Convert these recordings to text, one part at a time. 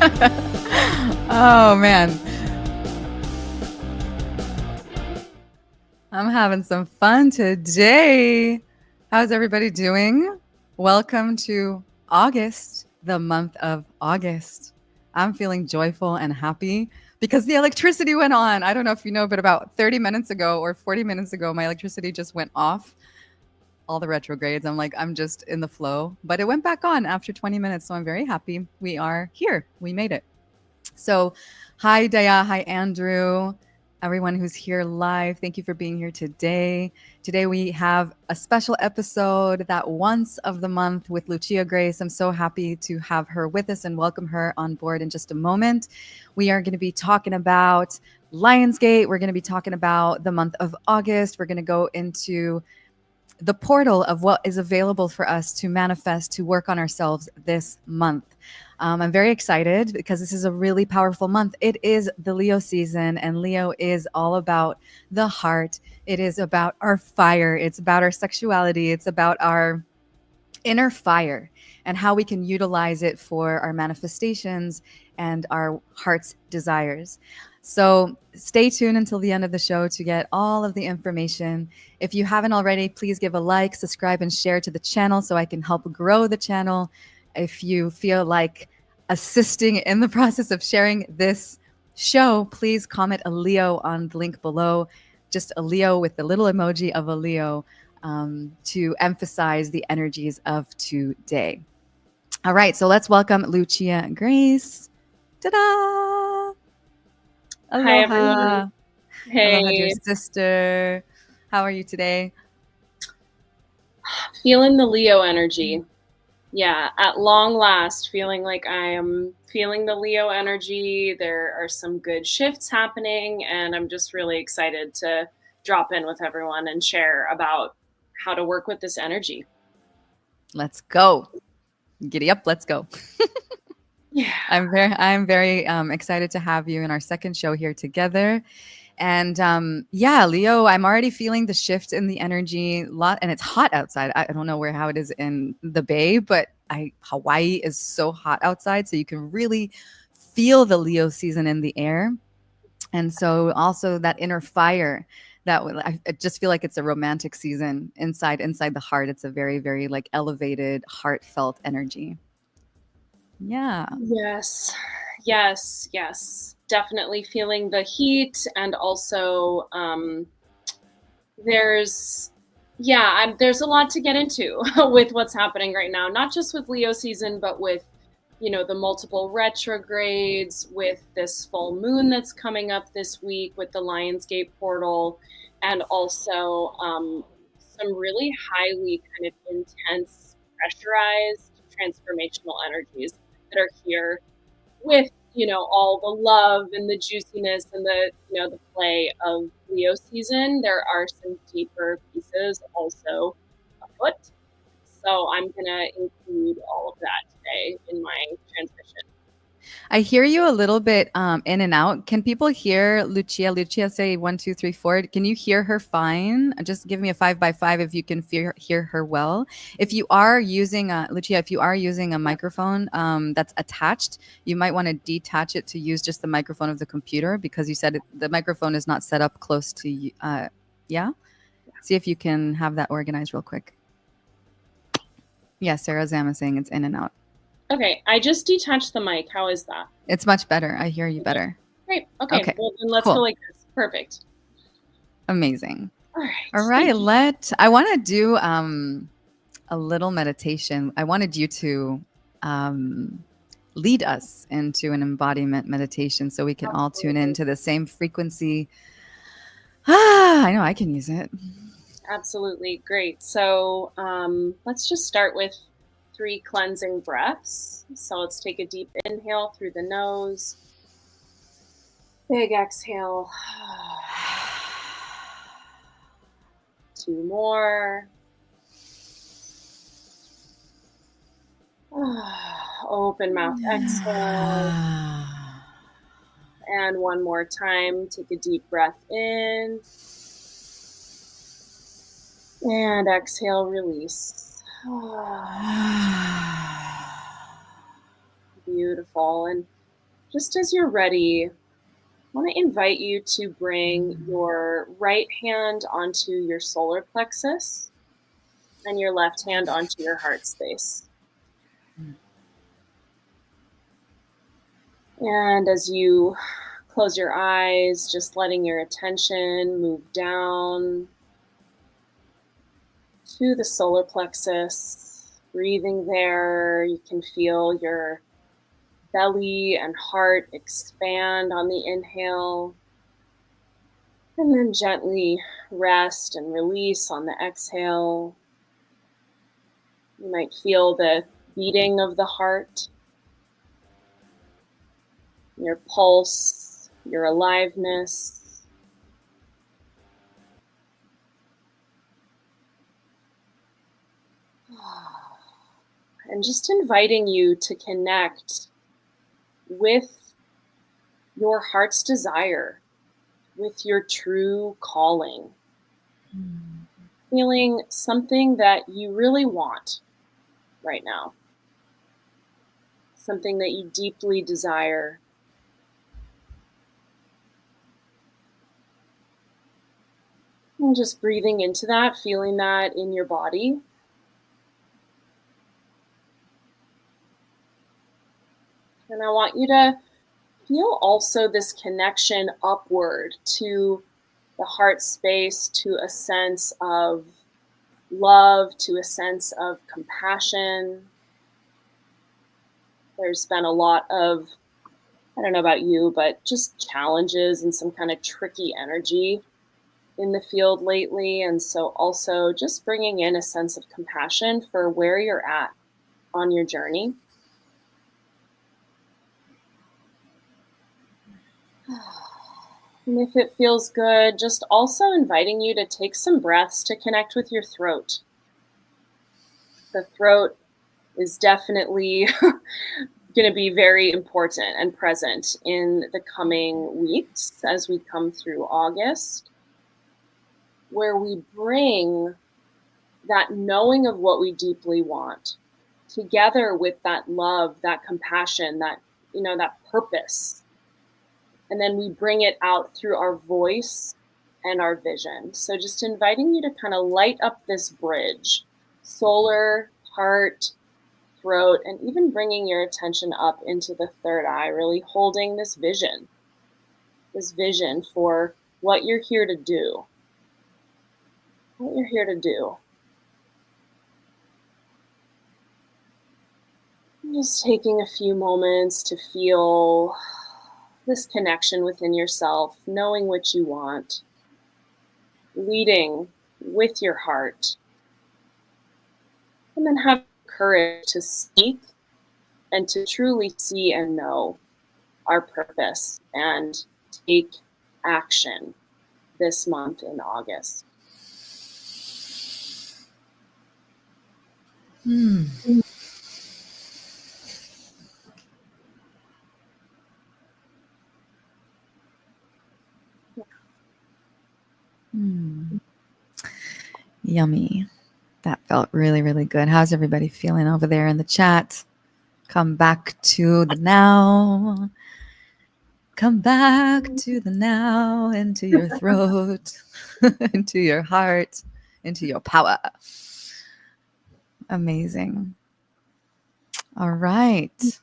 Oh man, I'm having some fun today. How's everybody doing? Welcome to August, the month of August. I'm feeling joyful and happy because the electricity went on. I don't know if you know, but about 30 minutes ago or 40 minutes ago, my electricity just went off. All the retrogrades. I'm just in the flow, but it went back on after 20 minutes. So I'm very happy. We are here. We made it. So, hi, Daya. Hi, Andrew. Everyone who's here live, thank you for being here today. Today, we have a special episode that once of the month with Lucia Grace. I'm so happy to have her with us and welcome her on board in just a moment. We are going to be talking about Lionsgate. We're going to be talking about the month of August. We're going to go into the portal of what is available for us to manifest, to work on ourselves this month. I'm very excited because this is a really powerful month. It is the Leo season, and Leo is all about the heart. It is about our fire. It's about our sexuality. It's about our inner fire and how we can utilize it for our manifestations and our heart's desires. So stay tuned until the end of the show to get all of the information. If you haven't already, please give a like, subscribe, and share to the channel so I can help grow the channel. If you feel like assisting in the process of sharing this show, please comment a Leo on the link below. Just a Leo with the little emoji of a Leo to emphasize the energies of today. All right, so let's welcome Lucia Grace. Ta-da! Hi, everyone. Aloha. Aloha, dear Hey, sister. How are you today? feeling the Leo energy. Yeah, at long last, feeling like I am feeling the Leo energy. There are some good shifts happening, and I'm just really excited to drop in with everyone and share about how to work with this energy. Let's go. Giddy up, let's go. Yeah. I'm very excited to have you in our second show here together. And yeah, Leo, I'm already feeling the shift in the energy lot, and it's hot outside. I don't know how it is in the Bay, but Hawaii is so hot outside, so you can really feel the Leo season in the air. And so also that inner fire I just feel like it's a romantic season inside the heart. It's a very like elevated, heartfelt energy. Yeah. Yes. Yes. Yes. Definitely feeling the heat, and also there's there's a lot to get into with what's happening right now, not just with Leo season, but with the multiple retrogrades, with this full moon that's coming up this week with the Lionsgate portal, and also some really highly kind of intense, pressurized, transformational energies that are here with all the love and the juiciness and the play of Leo season. There are some deeper pieces also afoot, so I'm gonna include all of that today in my transmission. I hear you a little bit in and out. Can people hear Lucia? Lucia, say 1, 2, 3, 4. Can you hear her fine? Just give me a 5 by 5 if you can hear her well. If you are using Lucia, if you are using a microphone that's attached, you might want to detach it to use just the microphone of the computer because you said the microphone is not set up close to you. Yeah. See if you can have that organized real quick. Yeah, Sarah Zam is saying it's in and out. Okay, I just detached the mic. How is that? It's much better. I hear you better. Great. Okay, Okay, well then let's go cool. like this. Perfect. Amazing. All All right. right, I want to do a little meditation. I wanted you to lead us into an embodiment meditation so we can all tune into the same frequency. I know I can use it. Absolutely. Great. So let's just start with 3 cleansing breaths. So let's take a deep inhale through the nose. Big exhale. 2 more. Open mouth exhale. And one more time. Take a deep breath in. And exhale, release. Beautiful. And just as you're ready, I want to invite you to bring your right hand onto your solar plexus and your left hand onto your heart space. And as you close your eyes, just letting your attention move down to the solar plexus, breathing there. You can feel your belly and heart expand on the inhale, and then gently rest and release on the exhale. You might feel the beating of the heart, your pulse, your aliveness. And just inviting you to connect with your heart's desire, with your true calling, feeling something that you really want right now, something that you deeply desire. And just breathing into that, feeling that in your body. And I want you to feel also this connection upward to the heart space, to a sense of love, to a sense of compassion. There's been a lot of, I don't know about you, but just challenges and some kind of tricky energy in the field lately. And so also just bringing in a sense of compassion for where you're at on your journey. And if it feels good, just also inviting you to take some breaths to connect with your throat. The throat is definitely going to be very important and present in the coming weeks as we come through August, where we bring that knowing of what we deeply want together with that love, that compassion, that, that purpose. And then we bring it out through our voice and our vision. So just inviting you to kind of light up this bridge, solar, heart, throat, and even bringing your attention up into the third eye, really holding this vision for what you're here to do. What you're here to do. Just taking a few moments to feel this connection within yourself, knowing what you want, leading with your heart, and then have courage to speak and to truly see and know our purpose and take action this month in August. Yummy. That felt really, really good. How's everybody feeling over there in the chat? Come back to the now. Come back to the now, into your throat, into your heart, into your power. Amazing. All right.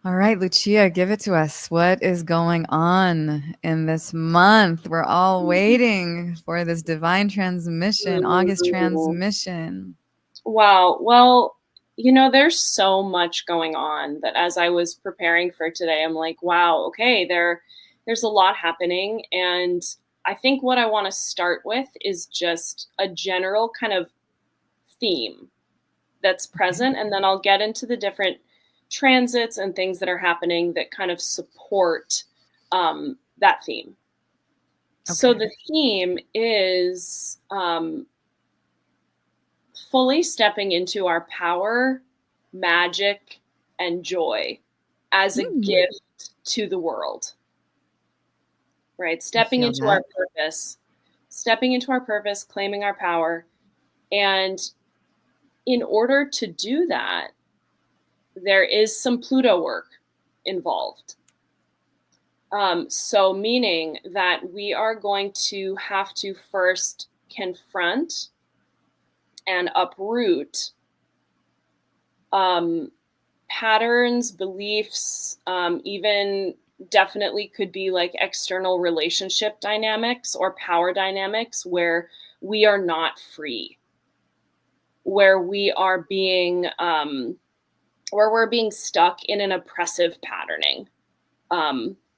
All right, Lucia, give it to us. What is going on in this month? We're all waiting for this divine transmission, August transmission. Wow. Well, there's so much going on that as I was preparing for today, I'm like, wow, okay, there's a lot happening. And I think what I want to start with is just a general kind of theme that's present. And then I'll get into the different transits and things that are happening that kind of support that theme. Okay. So the theme is fully stepping into our power, magic, and joy as a gift to the world. Right? Stepping into our purpose, claiming our power. And in order to do that, there is some Pluto work involved. So meaning that we are going to have to first confront and uproot patterns, beliefs, even definitely could be like external relationship dynamics or power dynamics where we are not free, where we are being where we're being stuck in an oppressive patterning,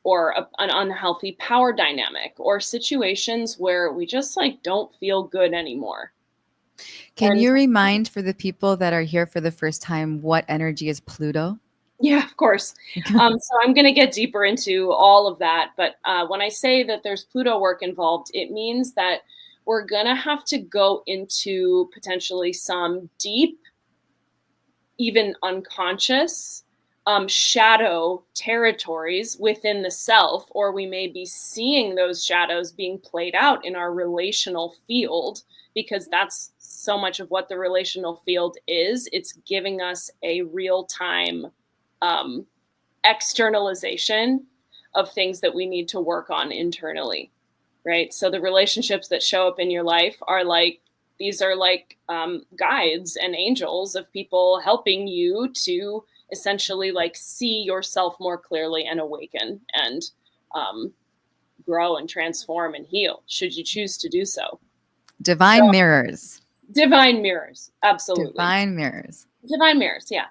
or an unhealthy power dynamic, or situations where we just like don't feel good anymore. Can And you remind for the people that are here for the first time what energy is Pluto? yeah, of course. So I'm going to get deeper into all of that. But when I say that there's Pluto work involved, it means that we're going to have to go into potentially some deep, even unconscious, shadow territories within the self, or we may be seeing those shadows being played out in our relational field, because that's so much of what the relational field is. It's giving us a real-time externalization of things that we need to work on internally, right? So the relationships that show up in your life are like, these are like guides and angels of people helping you to essentially like see yourself more clearly and awaken and grow and transform and heal, should you choose to do so. Divine mirrors. Divine mirrors, absolutely. Divine mirrors. Divine mirrors, yeah.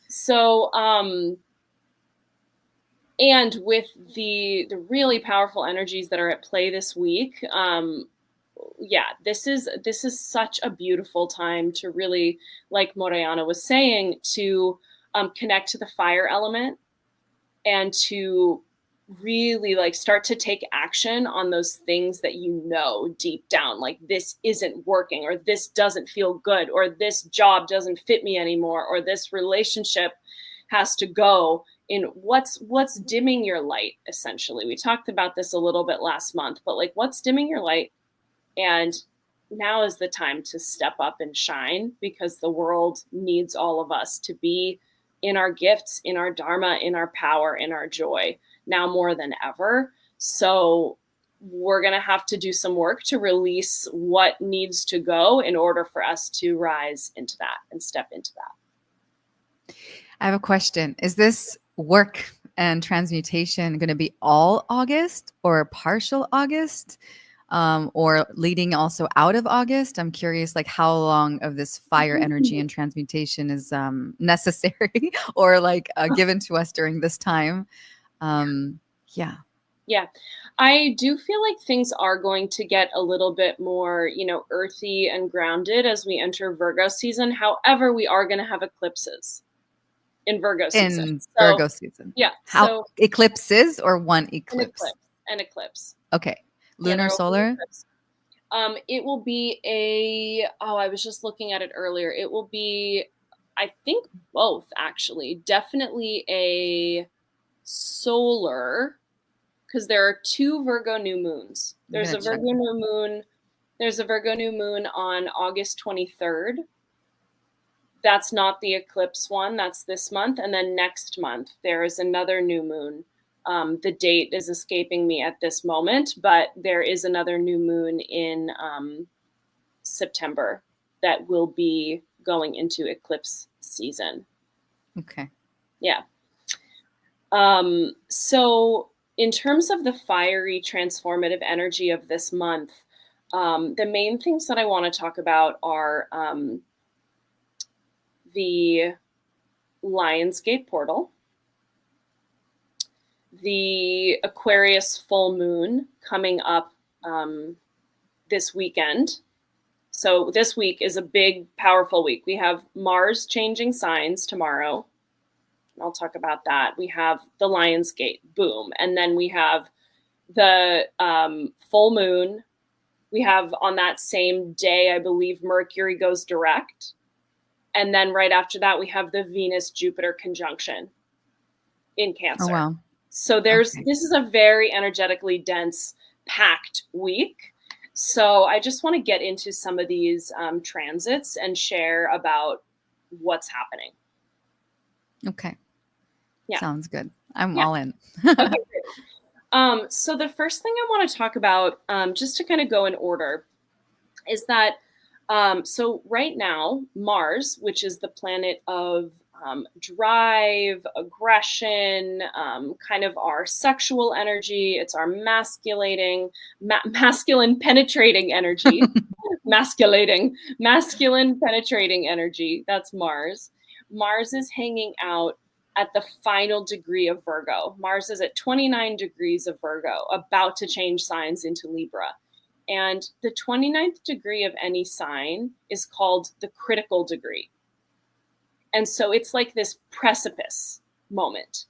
So and with the really powerful energies that are at play this week, yeah, this is such a beautiful time to really, like Morayana was saying, to connect to the fire element and to really like start to take action on those things that you know deep down, like this isn't working, or this doesn't feel good, or this job doesn't fit me anymore, or this relationship has to go. In what's dimming your light, essentially. We talked about this a little bit last month, but like what's dimming your light? And now is the time to step up and shine, because the world needs all of us to be in our gifts, in our dharma, in our power, in our joy, now more than ever. So we're going to have to do some work to release what needs to go in order for us to rise into that and step into that. I have a question. Is this work and transmutation going to be all August or partial August, or leading also out of August? I'm curious, like how long of this fire energy and transmutation is necessary or like given to us during this time. Yeah. Yeah, I do feel like things are going to get a little bit more, earthy and grounded as we enter Virgo season. However, we are going to have eclipses in Virgo season. In Virgo season. Yeah. How so eclipses or one eclipse? An eclipse. Okay. Lunar, solar? It will be I was just looking at it earlier. It will be, I think both actually. Definitely a solar, because there are two Virgo new moons. There's a Virgo new moon. There's a Virgo new moon on August 23rd. That's not the eclipse one. That's this month. And then next month, there is another new moon. The date is escaping me at this moment, but there is another new moon in September that will be going into eclipse season. Okay. Yeah. So in terms of the fiery transformative energy of this month, the main things that I want to talk about are the Lionsgate portal, the Aquarius full moon coming up this weekend. So this week is a big, powerful week. We have Mars changing signs tomorrow. I'll talk about that. We have the Lionsgate, boom. And then we have the full moon. We have on that same day, I believe, Mercury goes direct. And then right after that, we have the Venus-Jupiter conjunction in Cancer. Oh, wow. So this is a very energetically dense, packed week. So I just want to get into some of these transits and share about what's happening. Okay. Yeah. Sounds good. I'm Yeah. all in. Okay, great. So the first thing I want to talk about, just to kind of go in order, is that so right now, Mars, which is the planet of drive, aggression, kind of our sexual energy, it's our masculine penetrating energy, masculine penetrating energy. That's Mars. Mars is hanging out at the final degree of Virgo. Mars is at 29 degrees of Virgo, about to change signs into Libra. And the 29th degree of any sign is called the critical degree. And so it's like this precipice moment.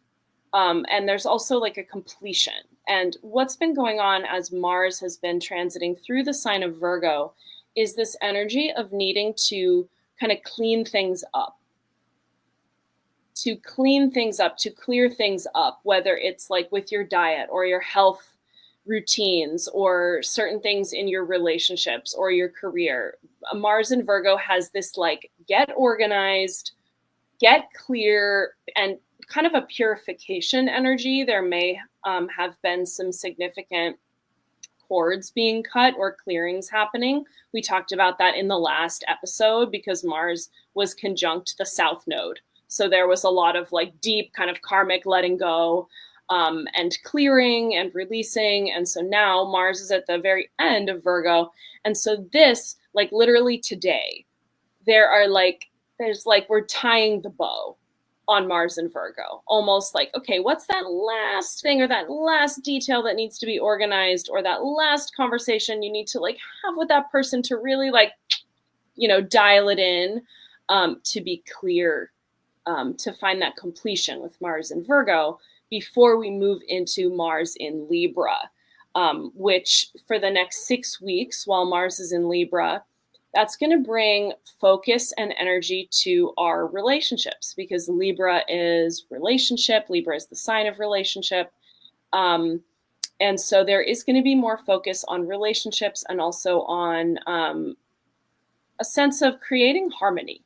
And there's also like a completion. And what's been going on as Mars has been transiting through the sign of Virgo is this energy of needing to kind of clean things up, to clear things up, whether it's like with your diet or your health routines or certain things in your relationships or your career. Mars in Virgo has this like get organized, get clear, and kind of a purification energy. There may have been some significant cords being cut or clearings happening. We talked about that in the last episode because Mars was conjunct the South Node. So there was a lot of like deep kind of karmic letting go and clearing and releasing. And so now Mars is at the very end of Virgo. And so this, like literally today, there's like we're tying the bow on Mars and Virgo, almost like, okay, what's that last thing or that last detail that needs to be organized or that last conversation you need to like have with that person to really like, dial it in to be clear, to find that completion with Mars and Virgo before we move into Mars in Libra, which for the next 6 weeks while Mars is in Libra, that's going to bring focus and energy to our relationships because Libra is relationship. Libra is the sign of relationship. And so there is going to be more focus on relationships and also on a sense of creating harmony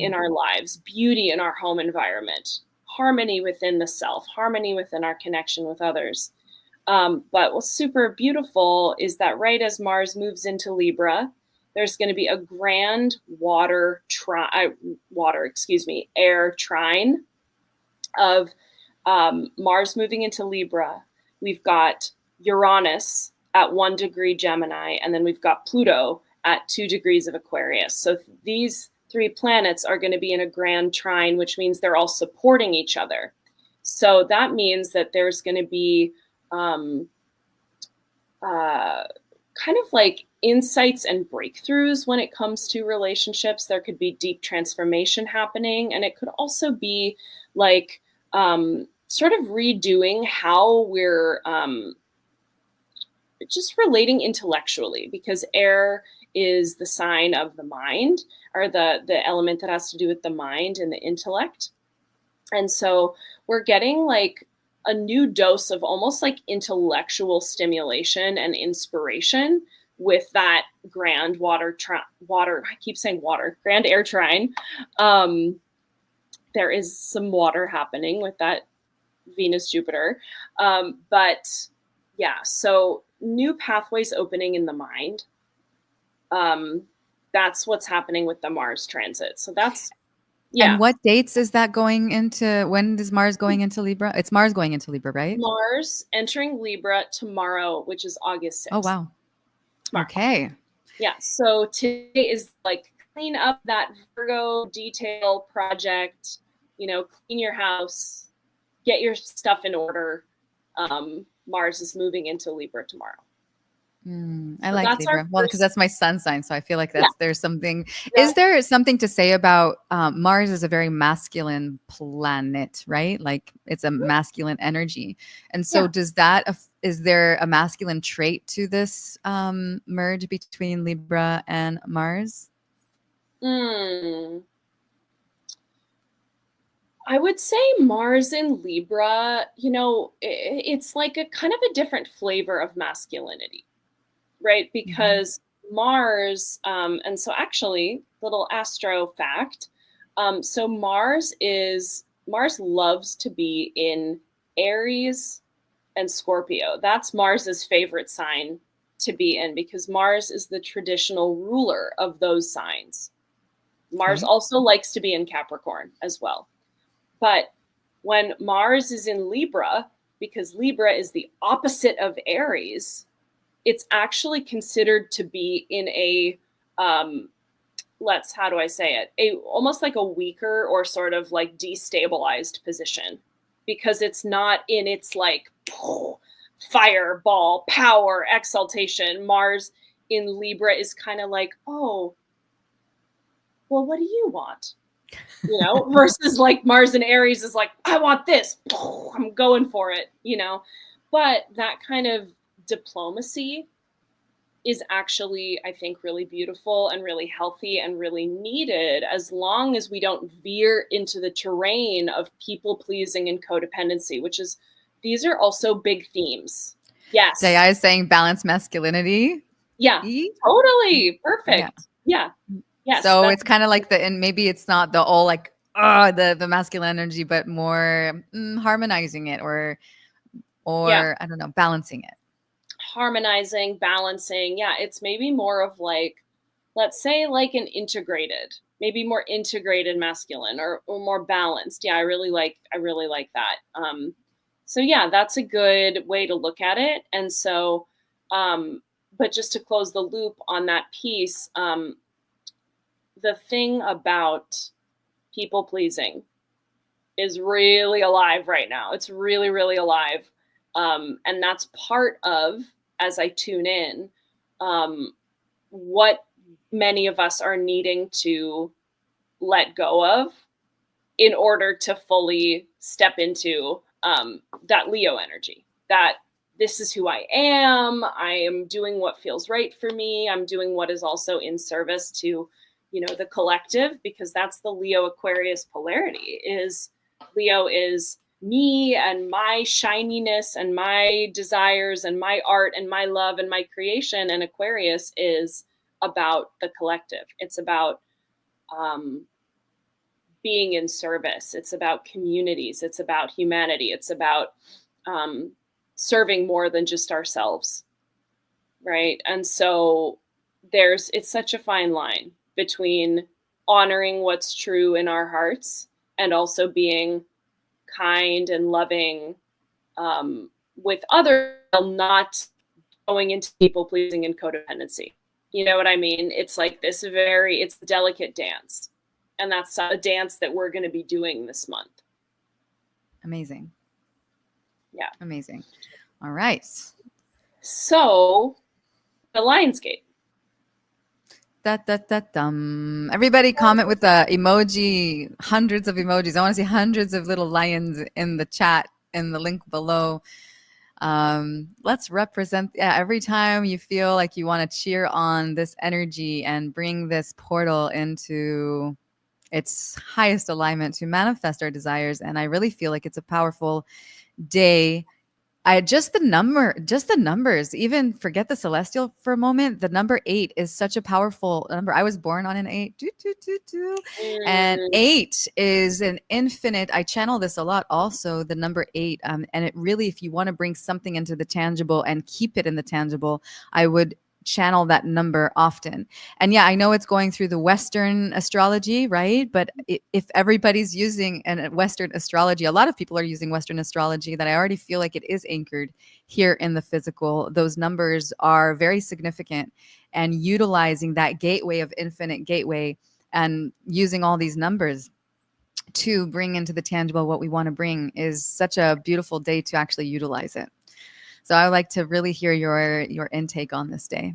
in our lives, beauty in our home environment, harmony within the self, harmony within our connection with others. But what's super beautiful is that right as Mars moves into Libra, there's going to be a grand air trine of Mars moving into Libra. We've got Uranus at 1 degree Gemini, and then we've got Pluto at 2 degrees of Aquarius. So these 3 planets are going to be in a grand trine, which means they're all supporting each other. So that means that there's going to be kind of like insights and breakthroughs when it comes to relationships. There could be deep transformation happening, and it could also be like sort of redoing how we're just relating intellectually, because air is the sign of the mind, or the element that has to do with the mind and the intellect. And so we're getting like a new dose of almost like intellectual stimulation and inspiration with that grand grand air trine. There is some water happening with that Venus Jupiter. But yeah, so new pathways opening in the mind. That's what's happening with the Mars transit. So that's, yeah. And what dates is that going into? When is Mars going into Libra? It's Mars going into Libra, right? Mars entering Libra tomorrow, which is August 6th. Oh, wow. Tomorrow. Okay. Yeah. So today is like clean up that Virgo detail project, clean your house, get your stuff in order. Mars is moving into Libra tomorrow. I like Libra. Well, because that's my sun sign. So I feel like there's something. Yeah. Is there something to say about Mars is a very masculine planet, right? Like it's a masculine energy. And so is there a masculine trait to this merge between Libra and Mars? I would say Mars in Libra, it's like a kind of a different flavor of masculinity, right? Because Mars, and so actually, little astro fact, so Mars is Mars loves to be in Aries and Scorpio. That's Mars's favorite sign to be in because Mars is the traditional ruler of those signs. Mars Okay. also likes to be in Capricorn as well. But when Mars is in Libra, because Libra is the opposite of Aries, it's actually considered to be in a how do I say it? A almost like a weaker or sort of like destabilized position because it's not in its like fireball, power, exaltation. Mars in Libra is kind of like, oh, well, what do you want? You know, versus like Mars and Aries is like, I want this. I'm going for it, you know. But that kind of diplomacy is actually, I think, really beautiful and really healthy and really needed as long as we don't veer into the terrain of people pleasing and codependency, which is, these are also big themes. Yes. Jaya is saying balanced masculinity. Yeah. E? Totally. Yeah. Perfect. Yeah. Yes. So That's it's kind of like and maybe it's not the all like the masculine energy, but more harmonizing it yeah. or I don't know, balancing it. Harmonizing, balancing. Yeah. It's maybe more of like, let's say like an integrated, maybe more integrated masculine or more balanced. Yeah, I really like that. So yeah, that's a good way to look at it. And so, but just to close the loop on that piece, the thing about people pleasing is really alive right now. It's really, really alive. And that's part of, as I tune in, what many of us are needing to let go of in order to fully step into that Leo energy. That this is who I am. I am doing what feels right for me. I'm doing what is also in service to, you know, the collective, because that's the Leo Aquarius polarity. Is Leo is me and my shininess and my desires and my art and my love and my creation, and Aquarius is about the collective. It's about being in service. It's about communities. It's about humanity. It's about serving more than just ourselves, right? And so it's such a fine line between honoring what's true in our hearts and also being kind and loving with others, not going into people pleasing and codependency. You know what I mean? It's like it's a delicate dance. And that's a dance that we're going to be doing this month. Amazing. Yeah. Amazing. All right. So the Lionsgate. Everybody comment with the emoji, hundreds of emojis. I want to see hundreds of little lions in the chat in the link below. Let's represent every time you feel like you want to cheer on this energy and bring this portal into its highest alignment to manifest our desires. And I really feel like it's a powerful day. Just the numbers, even forget the celestial for a moment. The number 8 is such a powerful number. I was born on an 8. And 8 is an infinite. I channel this a lot also, the number 8. And it really, if you want to bring something into the tangible and keep it in the tangible, I would channel that number often. And yeah, I know it's going through the Western astrology, right? But if everybody's using Western astrology, a lot of people are using Western astrology, that I already feel like it is anchored here in the physical. Those numbers are very significant, and utilizing that gateway of infinite gateway and using all these numbers to bring into the tangible what we want to bring is such a beautiful day to actually utilize it. So I would like to really hear your intake on this day.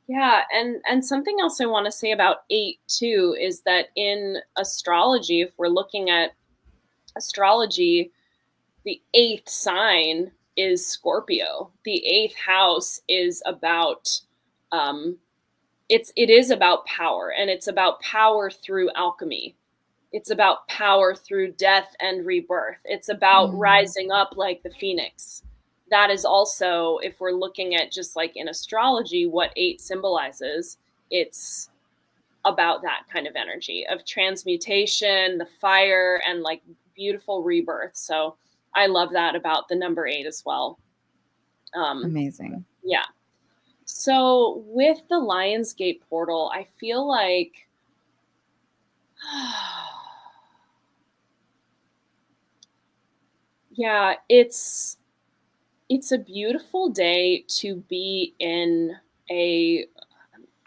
Yeah, and something else I want to say about 8 too is that in astrology, if we're looking at astrology, the 8th sign is Scorpio. The 8th house is about it is about power, and it's about power through alchemy. It's about power through death and rebirth. It's about rising up like the phoenix. That is also, if we're looking at just like in astrology, what 8 symbolizes, it's about that kind of energy of transmutation, the fire, and like beautiful rebirth. So I love that about the number 8 as well. Amazing. Yeah. So with the Lionsgate portal, I feel like yeah, it's a beautiful day to be in a,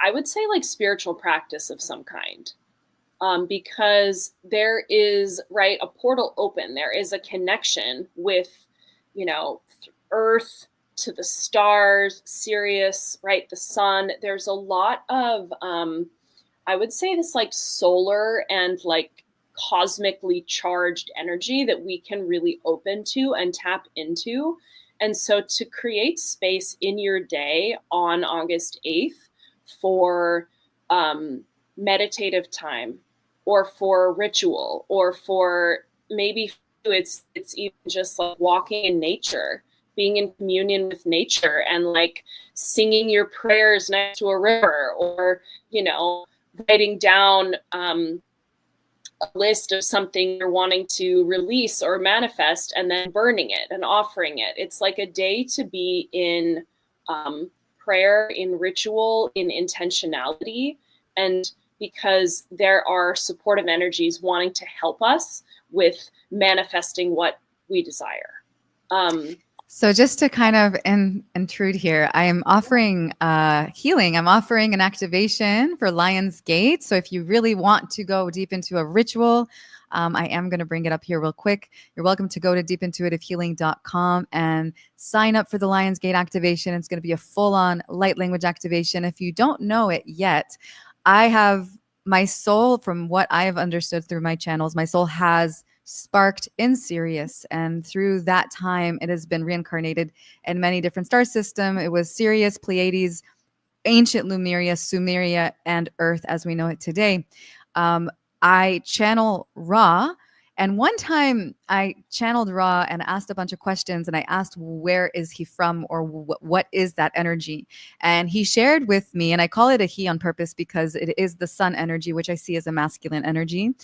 I would say, like, spiritual practice of some kind. Because there is, right, a portal open. There is a connection with, Earth to the stars, Sirius, right, the sun. There's a lot of, I would say, this like solar and like cosmically charged energy that we can really open to and tap into. And so to create space in your day on August 8th for meditative time, or for ritual, or for maybe it's even just like walking in nature, being in communion with nature, and like singing your prayers next to a river, or writing down a list of something you're wanting to release or manifest, and then burning it and offering it. It's like a day to be in prayer, in ritual, in intentionality, and because there are supportive energies wanting to help us with manifesting what we desire. So just to kind of intrude here, I am offering healing. I'm offering an activation for Lion's Gate. So if you really want to go deep into a ritual, I am going to bring it up here real quick. You're welcome to go to deepintuitivehealing.com and sign up for the Lion's Gate activation. It's going to be a full-on light language activation. If you don't know it yet, I have my soul, from what I have understood through my channels, my soul has sparked in Sirius, and through that time it has been reincarnated in many different star system. It was Sirius, Pleiades, ancient Lemuria, Sumeria, and Earth as we know it today. I channel Ra, and one time I channeled Ra and asked a bunch of questions, and I asked, where is he from, or what is that energy? And he shared with me, and I call it a he on purpose because it is the sun energy, which I see as a masculine energy.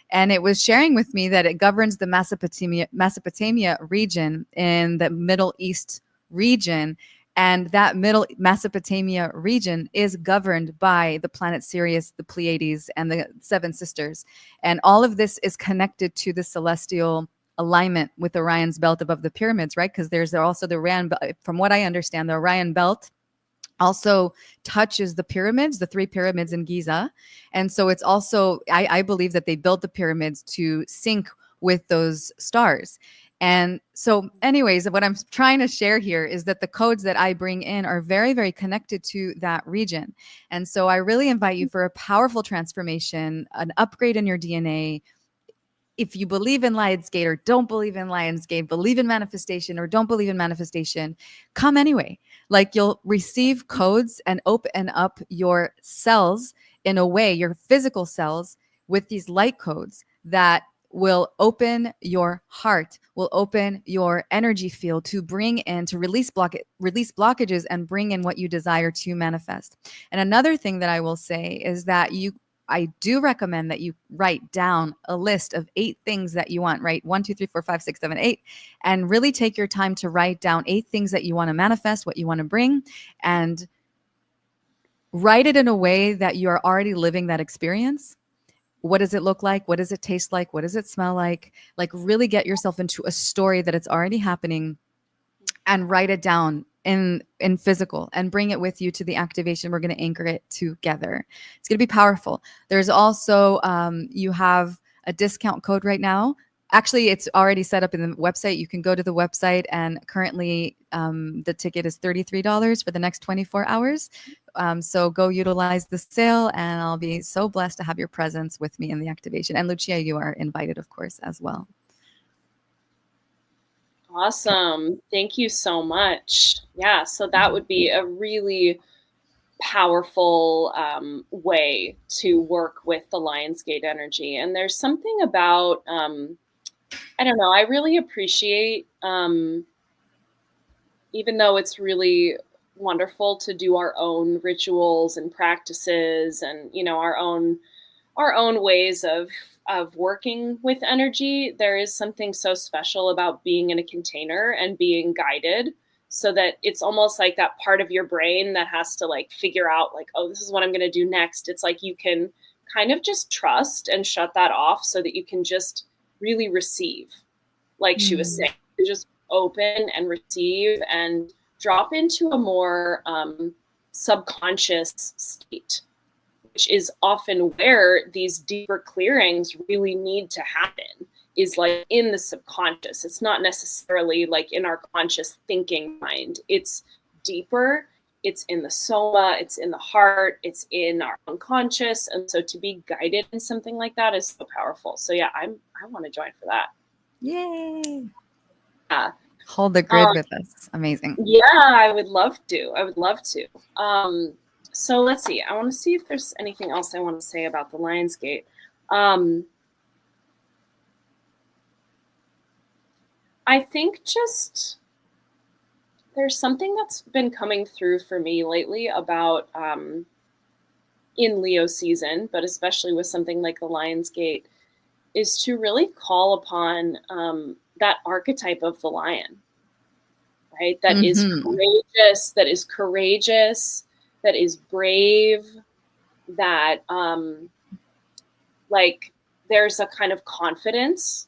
And it was sharing with me that it governs the Mesopotamia region in the Middle East region. And that middle Mesopotamia region is governed by the planet Sirius, the Pleiades, and the Seven Sisters. And all of this is connected to the celestial alignment with Orion's belt above the pyramids, right? Because there's also the Orion, from what I understand, the Orion belt also touches the pyramids, the 3 pyramids in Giza. And so it's also, I believe that they built the pyramids to sync with those stars. And so anyways, what I'm trying to share here is that the codes that I bring in are very, very connected to that region. And so I really invite you for a powerful transformation, an upgrade in your DNA. If you believe in Lionsgate or don't believe in Lionsgate, believe in manifestation or don't believe in manifestation, come anyway. Like, you'll receive codes and open up your cells in a way, your physical cells, with these light codes that will open your heart, will open your energy field to bring in, to release blockages and bring in what you desire to manifest. And another thing that I will say is that I do recommend that you write down a list of 8 things that you want, right? 1, 2, 3, 4, 5, 6, 7, 8, and really take your time to write down 8 things that you want to manifest, what you want to bring, and write it in a way that you are already living that experience. What does it look like? What does it taste like? What does it smell like? Like, really get yourself into a story that it's already happening, and write it down in physical and bring it with you to the activation. We're going to anchor it together. It's going to be powerful. There's also, you have a discount code right now. Actually, it's already set up in the website. You can go to the website, and currently the ticket is $33 for the next 24 hours. So go utilize the sale, and I'll be so blessed to have your presence with me in the activation. And Lucia, you are invited, of course, as well. Awesome. Thank you so much. Yeah, so that would be a really powerful way to work with the Lionsgate energy. And there's something about, I don't know, I really appreciate, even though it's really wonderful to do our own rituals and practices and, our own our own ways of working with energy, there is something so special about being in a container and being guided, so that it's almost like that part of your brain that has to like figure out like, oh, this is what I'm going to do next. It's like you can kind of just trust and shut that off so that you can just really receive, like she was saying, just open and receive and drop into a more subconscious state, which is often where these deeper clearings really need to happen, is like in the subconscious. It's not necessarily like in our conscious thinking mind. It's deeper. It's in the soma, it's in the heart, it's in our unconscious. And so to be guided in something like that is so powerful. So yeah, I want to join for that. Yay. Yeah. Hold the grid with us. Amazing. Yeah, I would love to. So let's see. I want to see if there's anything else I want to say about the Lionsgate. I think just there's something that's been coming through for me lately about in Leo season, but especially with something like the Lionsgate, is to really call upon that archetype of the lion, right? That is courageous, that is brave, that like there's a kind of confidence,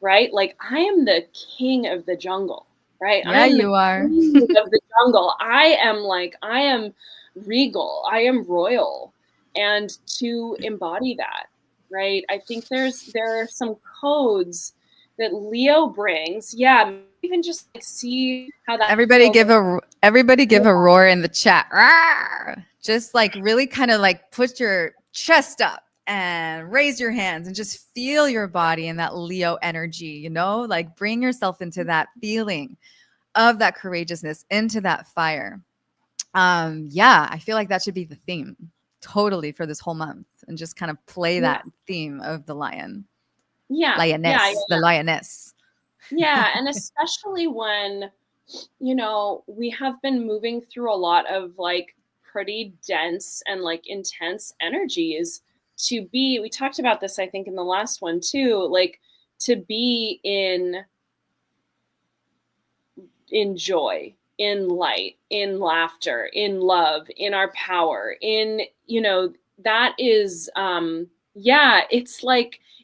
right? Like I am the king of the jungle, right? Yeah, you are. King of the jungle. I am regal. I am royal. And to embody that, right? I think there are some codes that Leo brings. Yeah, even just like see how that everybody give a roar in the chat. Rawr! Just like really kind of like put your chest up and raise your hands and just feel your body in that Leo energy, you know, like bring yourself into that feeling of that courageousness, into that fire. Yeah, I feel like that should be the theme totally for this whole month, and just kind of play that theme of the lion. Lioness, the lioness. Yeah, and especially when, you know, we have been moving through a lot of like pretty dense and like intense energies. We talked about this, I think, in the last one too, like to be in joy, in light, in laughter, in love, in our power, in, you know, that is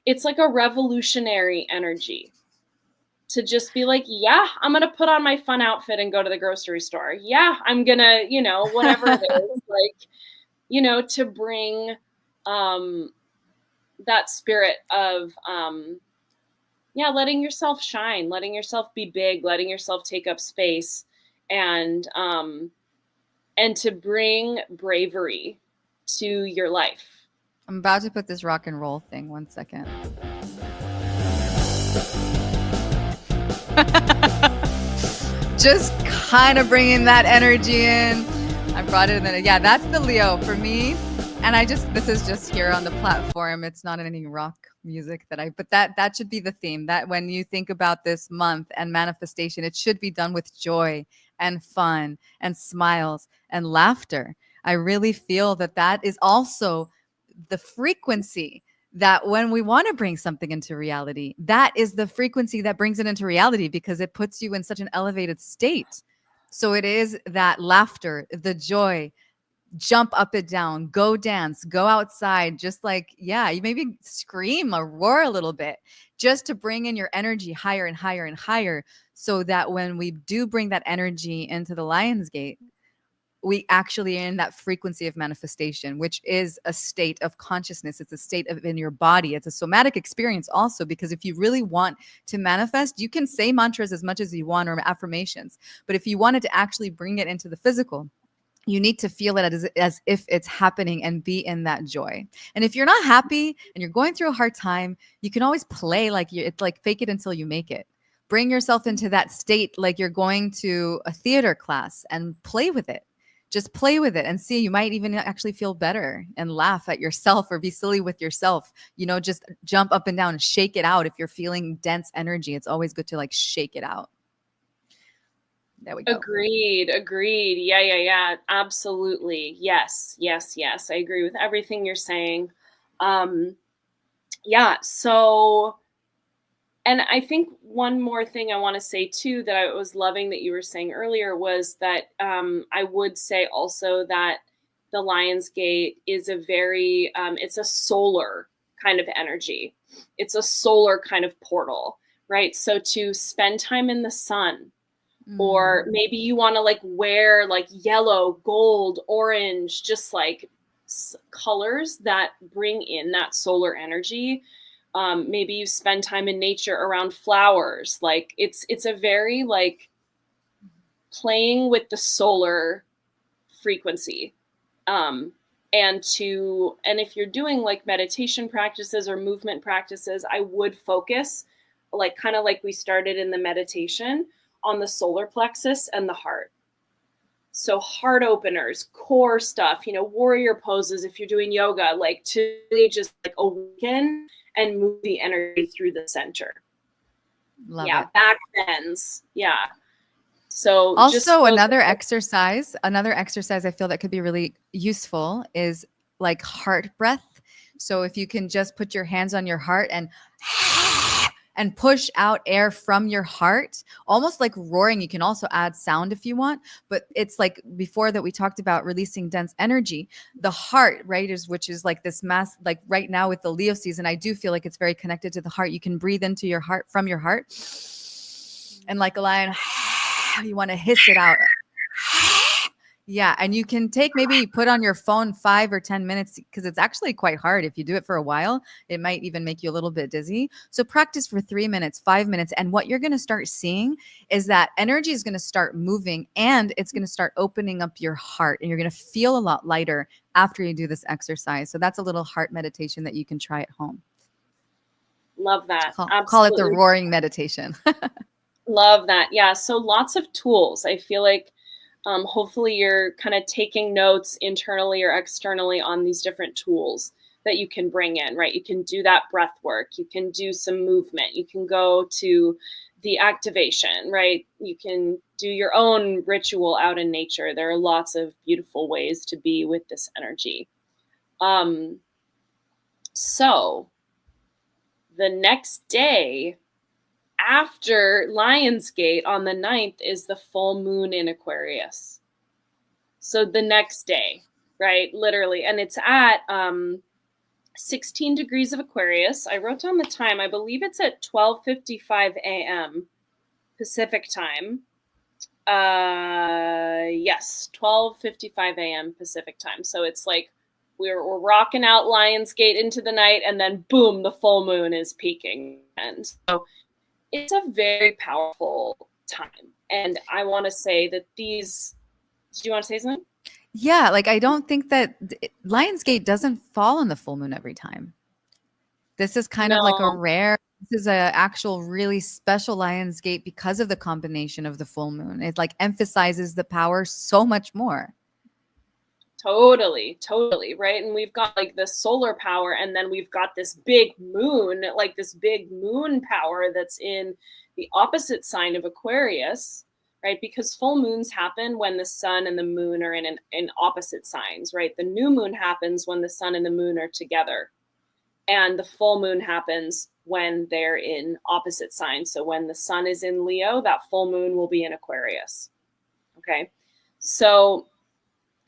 it's like a revolutionary energy to just be like, yeah, I'm going to put on my fun outfit and go to the grocery store. Yeah, I'm going to, you know, whatever it is, like, you know, to bring that spirit of, letting yourself shine, letting yourself be big, letting yourself take up space, and to bring bravery to your life. I'm about to put this rock and roll thing. 1 second. Just kind of bringing that energy in. I brought it in. Yeah, that's the Leo for me. And this is just here on the platform. It's not in any rock music but that should be the theme, that when you think about this month and manifestation, it should be done with joy and fun and smiles and laughter. I really feel that is also the frequency that when we want to bring something into reality, that is the frequency that brings it into reality, because it puts you in such an elevated state. So it is that laughter, the joy, jump up and down, go dance, go outside, just like, yeah, you maybe scream or roar a little bit, just to bring in your energy higher and higher and higher, so that when we do bring that energy into the Lionsgate, we actually are in that frequency of manifestation, which is a state of consciousness. It's a state of in your body. It's a somatic experience also, because if you really want to manifest, you can say mantras as much as you want, or affirmations. But if you wanted to actually bring it into the physical, you need to feel it as if it's happening and be in that joy. And if you're not happy and you're going through a hard time, you can always play like it's like fake it until you make it. Bring yourself into that state like you're going to a theater class and play with it. Just play with it and see. You might even actually feel better and laugh at yourself or be silly with yourself. You know, just jump up and down and shake it out. If you're feeling dense energy, it's always good to like shake it out. There we go. Agreed. Yeah. Absolutely. Yes. I agree with everything you're saying. Yeah, so, and I think one more thing I want to say too that I was loving that you were saying earlier was that I would say also that the Lion's Gate is a very, it's a solar kind of energy. It's a solar kind of portal, right? So to spend time in the sun, or maybe you want to like wear like yellow, gold, orange, just like colors that bring in that solar energy. Maybe you spend time in nature around flowers. Like it's a very like playing with the solar frequency. Um, and if you're doing like meditation practices or movement practices, I would focus like kind of like we started in the meditation on the solar plexus and the heart. So heart openers, core stuff, warrior poses if you're doing yoga, like to really just like awaken and move the energy through the center. Love Yeah, it. back bends. Yeah. So just Also, those. another exercise I feel that could be really useful is like heart breath. So if you can just put your hands on your heart and and push out air from your heart, almost like roaring. You can also add sound if you want, but it's like before that we talked about releasing dense energy. The heart, right, which is like this mass, like right now with the Leo season, I do feel like it's very connected to the heart. You can breathe into your heart from your heart, and like a lion, you want to hiss it out. Yeah, and you can maybe put on your phone 5 or 10 minutes, because it's actually quite hard. If you do it for a while, it might even make you a little bit dizzy. So practice for 3 minutes, 5 minutes, and what you're going to start seeing is that energy is going to start moving, and it's going to start opening up your heart, and you're going to feel a lot lighter after you do this exercise. So that's a little heart meditation that you can try at home. Love that. Call it the Absolutely. roaring meditation. Love that. Yeah. So lots of tools. I feel like hopefully you're kind of taking notes internally or externally on these different tools that you can bring in, right? You can do that breath work. You can do some movement. You can go to the activation, right? You can do your own ritual out in nature. There are lots of beautiful ways to be with this energy. So the next day, after Lionsgate on the 9th is the full moon in Aquarius. So the next day, right? Literally. And it's at 16 degrees of Aquarius. I wrote down the time. I believe it's at 12:55 a.m. Pacific time. Yes, 12:55 a.m. Pacific time. So it's like we're rocking out Lionsgate into the night, and then boom, the full moon is peaking. And so it's a very powerful time. And I want to say that do you want to say something? Yeah, like I don't think that Lionsgate doesn't fall on the full moon every time. This is kind of like No, this is a actual really special Lionsgate because of the combination of the full moon. It like emphasizes the power so much more. totally, right? And we've got like the solar power, and then we've got this big moon, like this big moon power that's in the opposite sign of Aquarius, right? Because full moons happen when the sun and the moon are in opposite signs, right? The new moon happens when the sun and the moon are together, and the full moon happens when they're in opposite signs. So when the sun is in Leo, that full moon will be in Aquarius. Okay, so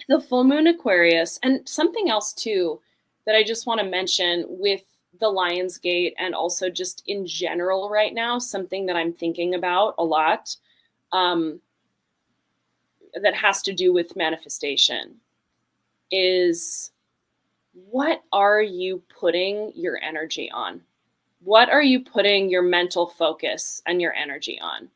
the full moon Aquarius, and something else too that I just want to mention with the Lionsgate and also just in general right now, something that I'm thinking about a lot, um, that has to do with manifestation is, what are you putting your energy on? What are you putting your mental focus and your energy on?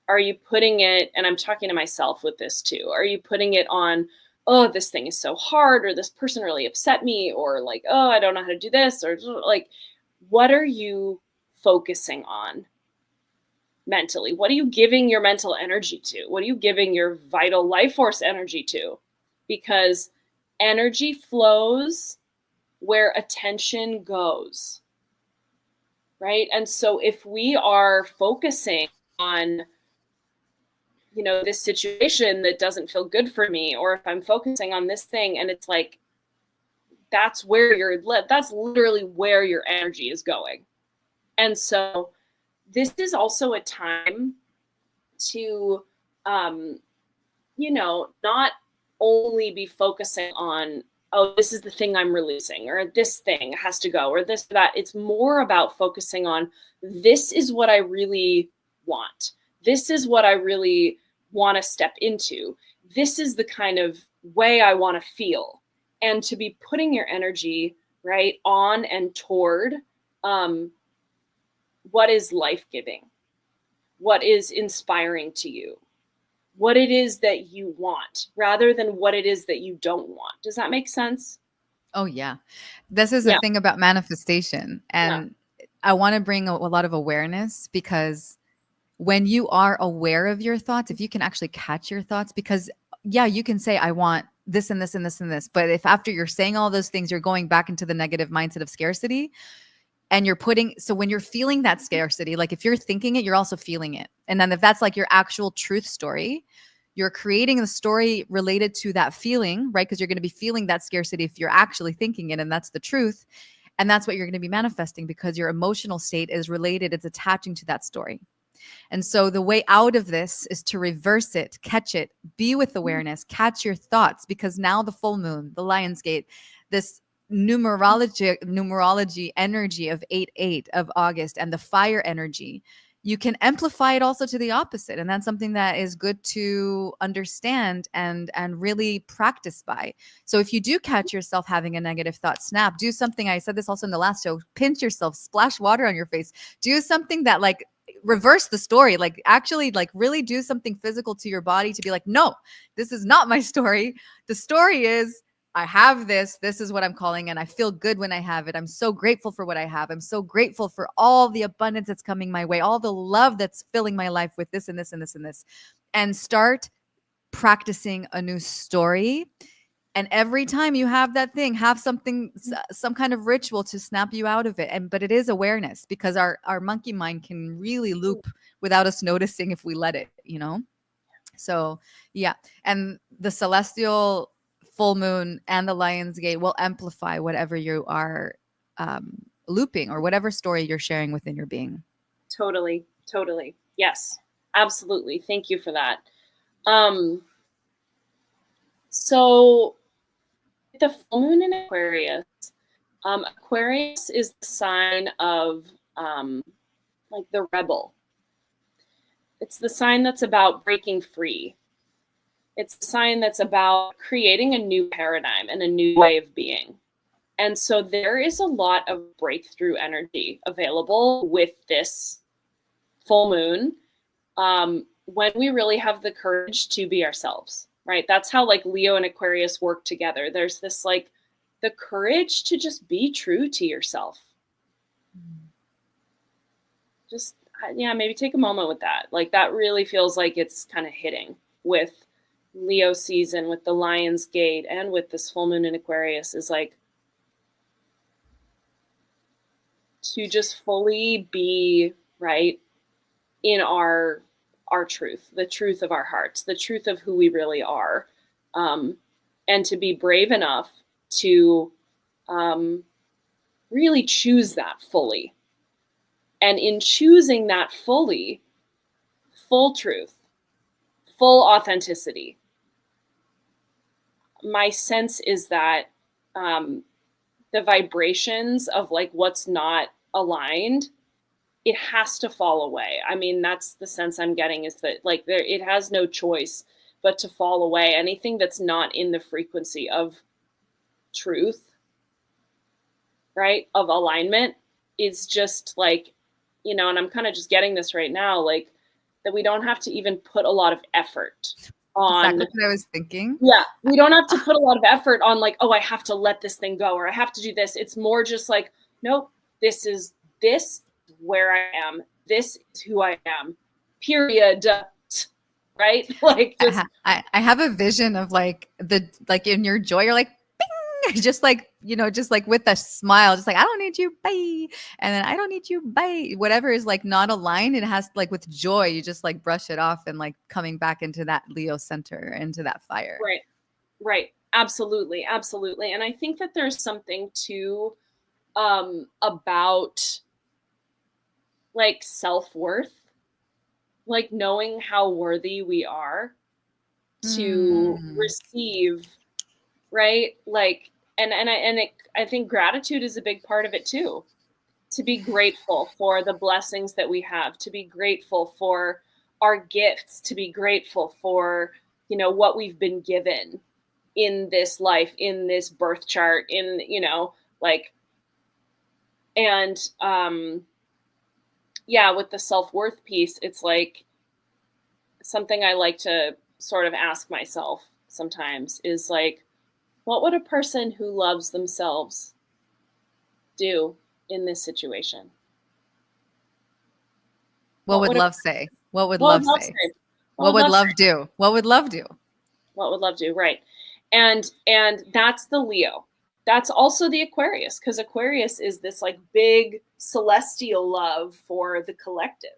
Are you putting it, and I'm talking to myself with this too, are you putting it on, oh, this thing is so hard, or this person really upset me, or like, oh, I don't know how to do this, or like, what are you focusing on mentally? What are you giving your mental energy to? What are you giving your vital life force energy to? Because energy flows where attention goes, right? And so if we are focusing on, this situation that doesn't feel good for me, or if I'm focusing on this thing and it's like that's literally where your energy is going. And so this is also a time to, not only be focusing on, oh, this is the thing I'm releasing, or this thing has to go, or this, that. It's more about focusing on, this is what I really want. This is what I really want to step into. This is the kind of way I want to feel. And to be putting your energy right on and toward what is life-giving, what is inspiring to you, what it is that you want, rather than what it is that you don't want. Does that make sense? Oh, yeah. This is the Yeah. thing about manifestation. Yeah. And I want to bring a lot of awareness, because when you are aware of your thoughts, if you can actually catch your thoughts, because yeah, you can say, I want this and this and this and this. But if after you're saying all those things, you're going back into the negative mindset of scarcity, and so when you're feeling that scarcity, like if you're thinking it, you're also feeling it. And then if that's like your actual truth story, you're creating the story related to that feeling, right? Because you're going to be feeling that scarcity if you're actually thinking it, and that's the truth. And that's what you're going to be manifesting, because your emotional state is related, it's attaching to that story. And so the way out of this is to reverse it, catch it, be with awareness, catch your thoughts, because now the full moon, the Lion's Gate, this numerology energy of 8/8 of August, and the fire energy, you can amplify it also to the opposite. And that's something that is good to understand and really practice by. So if you do catch yourself having a negative thought, snap, do something. I said this also in the last show, pinch yourself, splash water on your face, do something that like reverse the story, like actually like really do something physical to your body to be like, no, this is not my story. The story is, I have this is what I'm calling, and I feel good when I have it. I'm so grateful for what I have. I'm so grateful for all the abundance that's coming my way, all the love that's filling my life with this and this and this and this. And start practicing a new story. And every time you have that thing, have something, some kind of ritual to snap you out of it. But it is awareness, because our monkey mind can really loop without us noticing if we let it, So yeah. And the celestial full moon and the Lion's Gate will amplify whatever you are looping, or whatever story you're sharing within your being. Totally. Yes, absolutely. Thank you for that. So the full moon in Aquarius, Aquarius is the sign of like the rebel. It's the sign that's about breaking free. It's the sign that's about creating a new paradigm and a new way of being. And so there is a lot of breakthrough energy available with this full moon, when we really have the courage to be ourselves, right? That's how like Leo and Aquarius work together. There's this like the courage to just be true to yourself. Just, yeah, maybe take a moment with that. Like that really feels like it's kind of hitting with Leo season, with the Lion's Gate, and with this full moon in Aquarius, is like to just fully be right in our truth, the truth of our hearts, the truth of who we really are, and to be brave enough to really choose that fully. And in choosing that fully, full truth, full authenticity, my sense is that the vibrations of like what's not aligned, it has to fall away. I mean, that's the sense I'm getting, is that like it has no choice but to fall away. Anything that's not in the frequency of truth, right, of alignment, is just like, and I'm kind of just getting this right now, like that we don't have to even put a lot of effort on. Exactly what I was thinking. Yeah, we don't have to put a lot of effort on like, oh, I have to let this thing go, or I have to do this. It's more just like, nope, this is where I am. This is who I am. Period. Right? Like just, I have a vision of like in your joy, you're like, bing! just like, just like with a smile, just like, I don't need you, bye. And then I don't need you, bye. Whatever is like not aligned, it has like with joy, you just like brush it off, and like coming back into that Leo center, into that fire. Right. Absolutely, absolutely. And I think that there's something too about like self-worth, like knowing how worthy we are to Mm. receive, right? Like I think gratitude is a big part of it too. To be grateful for the blessings that we have, to be grateful for our gifts, to be grateful for, you know, what we've been given in this life, in this birth chart, in, you know, like, and yeah, with the self-worth piece, it's like something I like to sort of ask myself sometimes is like, what would a person who loves themselves do in this situation? What What would would a love say? What would what would love love say? say? What What would would love love say? do? What would love do? What would love do? Right. And that's the Leo. That's also the Aquarius, because Aquarius is this like big celestial love for the collective.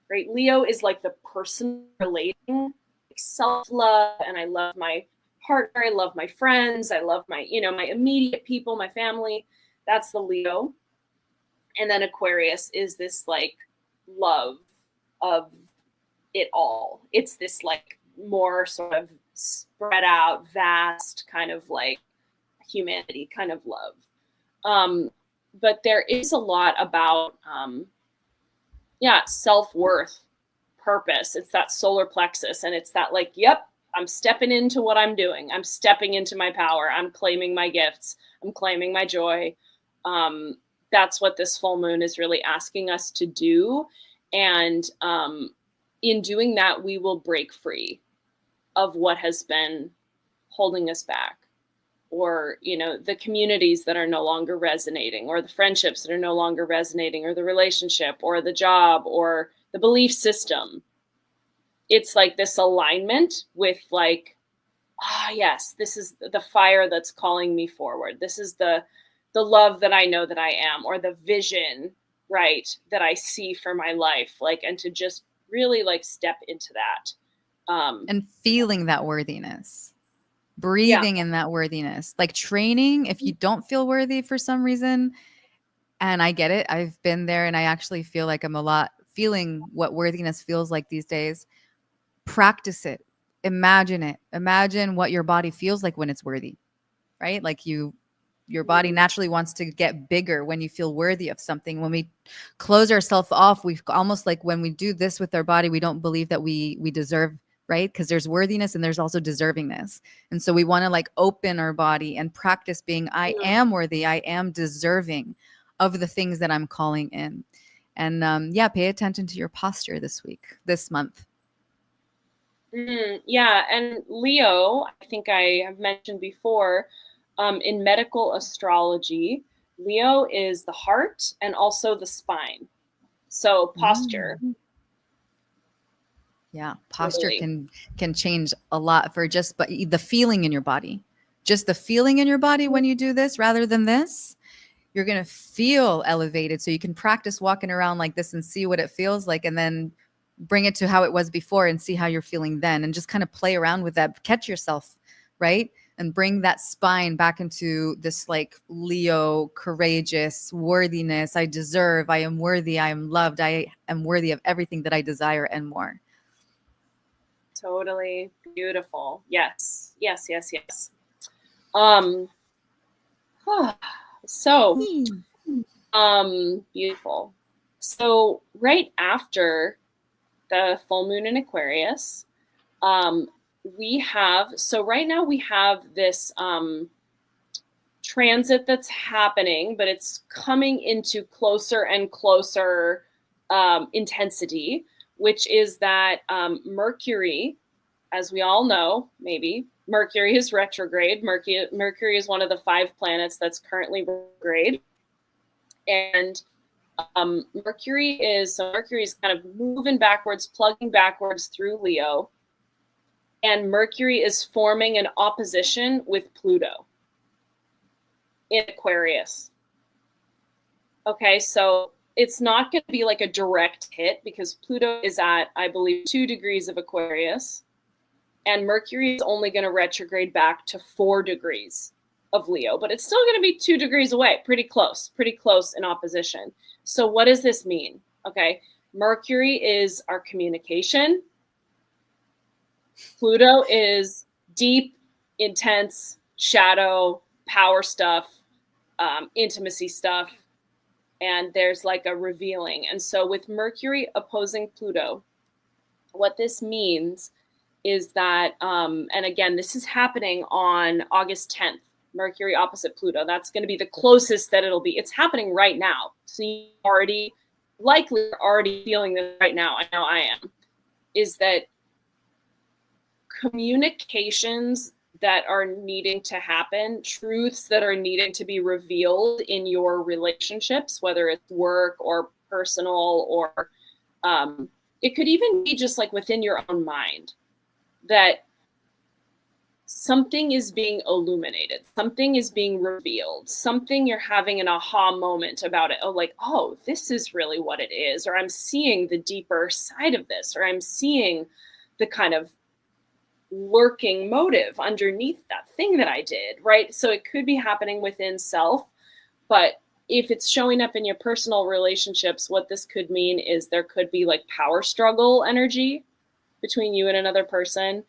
Right? Leo is like the person relating, self-love, and I love my partner, I love my friends, I love my, you know, my immediate people, my family. That's the Leo. And then Aquarius is this like love of it all. It's this like more sort of spread out, vast kind of like humanity kind of love. Um, but there is a lot about, yeah, self worth, purpose. It's that solar plexus, and it's that like, yep, I'm stepping into what I'm doing. I'm stepping into my power. I'm claiming my gifts. I'm claiming my joy. Um, that's what this full moon is really asking us to do. And in doing that, we will break free of what has been holding us back, or, you know, the communities that are no longer resonating, or the friendships that are no longer resonating, or the relationship, or the job, or the belief system. It's like this alignment with like, ah, yes, this is the fire that's calling me forward. This is the love that I know that I am, or the vision, right, that I see for my life. Like, and to just really like step into that. And feeling that worthiness, Yeah. breathing in that worthiness, like training. If you don't feel worthy for some reason, and I get it, I've been there, and I actually feel like I'm a lot feeling what worthiness feels like these days. Practice it. Imagine it. Imagine what your body feels like when it's worthy, right? Like your body Mm, naturally wants to get bigger when you feel worthy of something. When we close ourselves off, we almost like when we do this with our body, we don't believe that we deserve, right? Because there's worthiness and there's also deservingness. And so we want to like open our body and practice being, I am worthy, I am deserving of the things that I'm calling in. And yeah, pay attention to your posture this week, this month. yeah, and Leo, I think I have mentioned before, in medical astrology, Leo is the heart and also the spine. So posture, Mm. Yeah, posture totally. can change a lot for just but the feeling in your body. Just the feeling in your body when you do this rather than this, you're going to feel elevated, so you can practice walking around like this and see what it feels like, and then bring it to how it was before and see how you're feeling then, and just kind of play around with that, catch yourself, right? And bring that spine back into this like Leo courageous worthiness. I deserve, I am worthy, I am loved, I am worthy of everything that I desire and more. Totally beautiful. Yes, yes, yes, yes. Um, so, beautiful. So right after the full moon in Aquarius, um, we have, so right now we have this transit that's happening, but it's coming into closer and closer intensity, which is that Mercury, as we all know, maybe Mercury is retrograde. Mercury is one of the 5 planets that's currently retrograde, and Mercury is kind of moving backwards, plugging backwards through Leo, and Mercury is forming an opposition with Pluto in Aquarius. Okay, so it's not going to be like a direct hit because Pluto is at, I believe, 2 degrees of Aquarius, And Mercury is only going to retrograde back to 4 degrees of Leo, but it's still going to be 2 degrees away, pretty close in opposition. So what does this mean? Okay, Mercury is our communication. Pluto is deep, intense, shadow, power stuff, intimacy stuff, and there's like a revealing. And so with Mercury opposing Pluto, what this means is that, and again, this is happening on August 10th, Mercury opposite Pluto. That's going to be the closest that it'll be. It's happening right now. So you likely are already feeling this right now. I know I am. Is that communications that are needing to happen, truths that are needing to be revealed in your relationships, whether it's work or personal, or it could even be just like within your own mind, that something is being illuminated, something is being revealed, something you're having an aha moment about it. Oh, like, oh, this is really what it is, or I'm seeing the deeper side of this, or I'm seeing the kind of lurking motive underneath that thing that I did, right? So it could be happening within self, but if it's showing up in your personal relationships, what this could mean is there could be like power struggle energy between you and another person.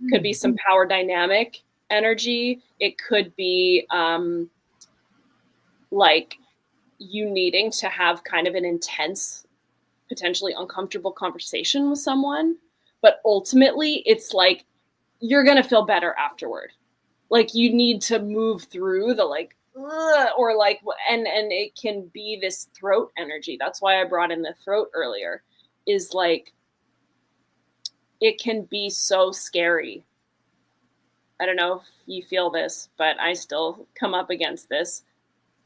Could be some power dynamic energy. It could be like you needing to have kind of an intense, potentially uncomfortable conversation with someone, but ultimately it's like you're going to feel better afterward. Like you need to move through the like, or like, and it can be this throat energy. That's why I brought in the throat earlier, is like, it can be so scary. I don't know if you feel this, but I still come up against this,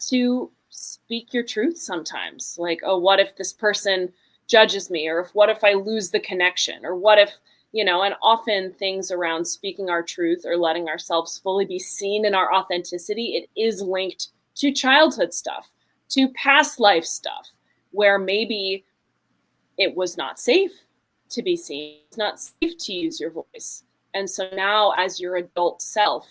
to speak your truth sometimes. Like, oh, what if this person judges me? Or what if I lose the connection? Or what if, and often things around speaking our truth or letting ourselves fully be seen in our authenticity, it is linked to childhood stuff, to past life stuff, where maybe it was not safe to be seen, it's not safe to use your voice. And so now as your adult self,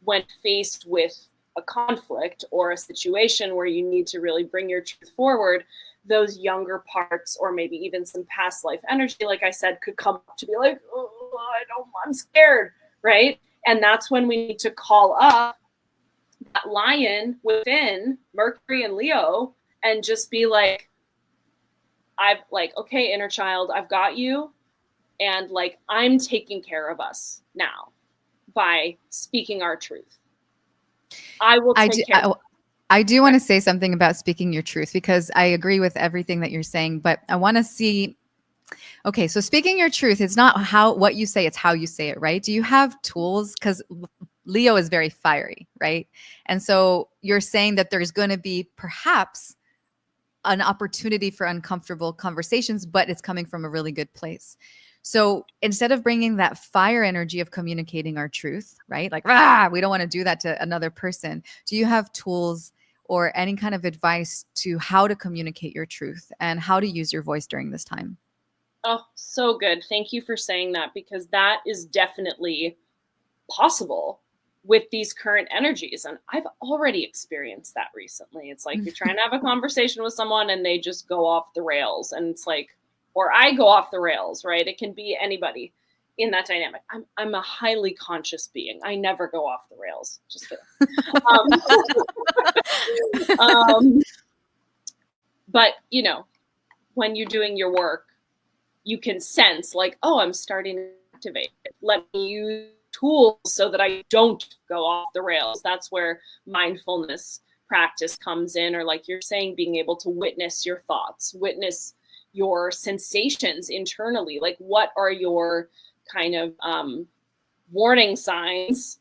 when faced with a conflict or a situation where you need to really bring your truth forward, those younger parts, or maybe even some past life energy, like I said, could come up to be like, oh, I'm scared, right? And that's when we need to call up that lion within Mercury and Leo and just be like, okay, inner child, I've got you. And like, I'm taking care of us now by speaking our truth. I will take care of I do want to say something about speaking your truth, because I agree with everything that you're saying, but I want to see, okay, so speaking your truth, it's not what you say, it's how you say it, right? Do you have tools? Because Leo is very fiery, right? And so you're saying that there's going to be perhaps an opportunity for uncomfortable conversations, but it's coming from a really good place. So instead of bringing that fire energy of communicating our truth, right? Like, we don't want to do that to another person. Do you have tools or any kind of advice to how to communicate your truth and how to use your voice during this time? Oh, so good. Thank you for saying that, because that is definitely possible with these current energies. And I've already experienced that recently. It's like you're trying to have a conversation with someone and they just go off the rails. And it's like, or I go off the rails, right? It can be anybody in that dynamic. I'm a highly conscious being. I never go off the rails. Just kidding. But, when you're doing your work, you can sense like, oh, I'm starting to activate it. Let me use tools so that I don't go off the rails. That's where mindfulness practice comes in, or like you're saying, being able to witness your thoughts, witness your sensations internally. Like, what are your kind of warning signs,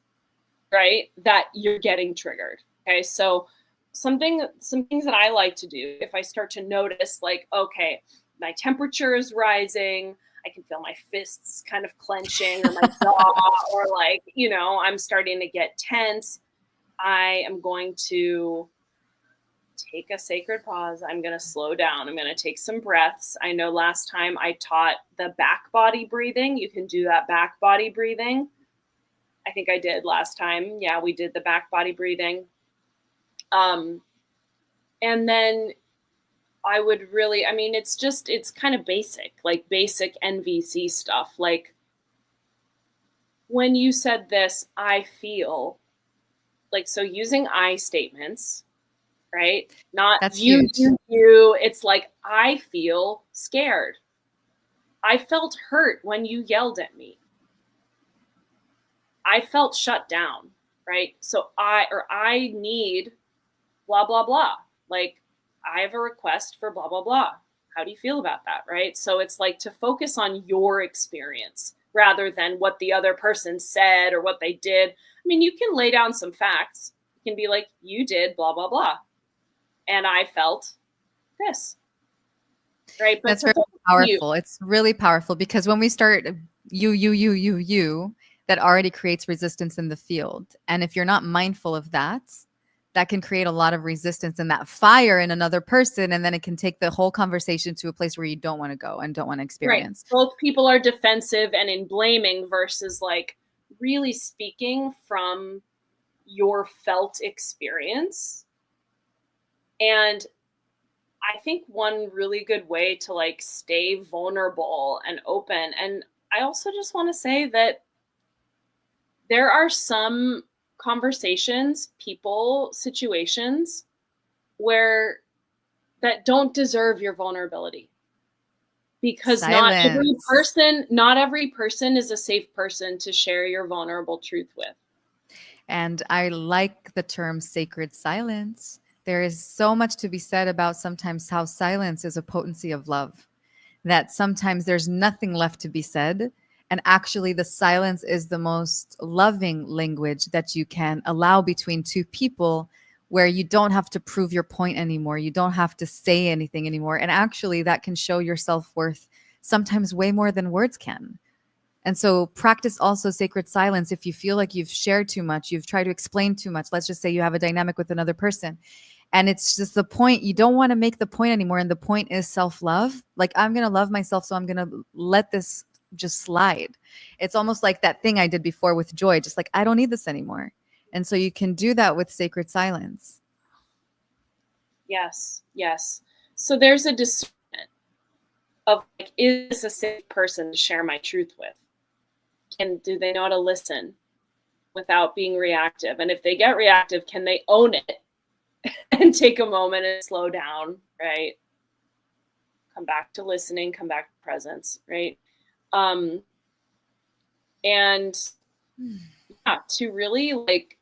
right, that you're getting triggered? Okay, so some things that I like to do, if I start to notice like, okay, my temperature is rising, I can feel my fists kind of clenching, or my jaw, or like, I'm starting to get tense, I am going to take a sacred pause. I'm going to slow down. I'm going to take some breaths. I know last time I taught the back body breathing. You can do that back body breathing. I think I did last time. Yeah, we did the back body breathing. And then I would really, I mean, it's kind of basic, like basic NVC stuff. Like when you said this, I feel like, so using I statements, right? Not That's you, huge. you. It's like, I feel scared. I felt hurt when you yelled at me. I felt shut down, right? So I need blah, blah, blah. Like, I have a request for blah, blah, blah. How do you feel about that, right? So it's like to focus on your experience rather than what the other person said or what they did. I mean, you can lay down some facts. You can be like, you did blah, blah, blah. And I felt this, right? But That's very powerful. It's really powerful because when we start you, that already creates resistance in the field. And if you're not mindful of that, that can create a lot of resistance and that fire in another person. And then it can take the whole conversation to a place where you don't want to go and don't want to experience. Right. Both people are defensive and in blaming versus like really speaking from your felt experience. And I think one really good way to like stay vulnerable and open. And I also just want to say that there are some conversations, people, situations where that don't deserve your vulnerability. Because Silence. not every person is a safe person to share your vulnerable truth with. And I like the term sacred silence. There is so much to be said about sometimes how silence is a potency of love, that sometimes there's nothing left to be said. And actually, the silence is the most loving language that you can allow between two people where you don't have to prove your point anymore. You don't have to say anything anymore. And actually, that can show your self-worth sometimes way more than words can. And so practice also sacred silence if you feel like you've shared too much, you've tried to explain too much. Let's just say you have a dynamic with another person. And it's just the point, you don't want to make the point anymore. And the point is self-love. Like, I'm going to love myself, so I'm going to let this just slide. It's almost like that thing I did before with joy, just like, I don't need this anymore. And so you can do that with sacred silence. Yes, yes. So there's a discernment of like, is this a safe person to share my truth with? And do they know how to listen without being reactive? And if they get reactive, can they own it and take a moment and slow down, right? Come back to listening, come back to presence, right? And yeah, to really like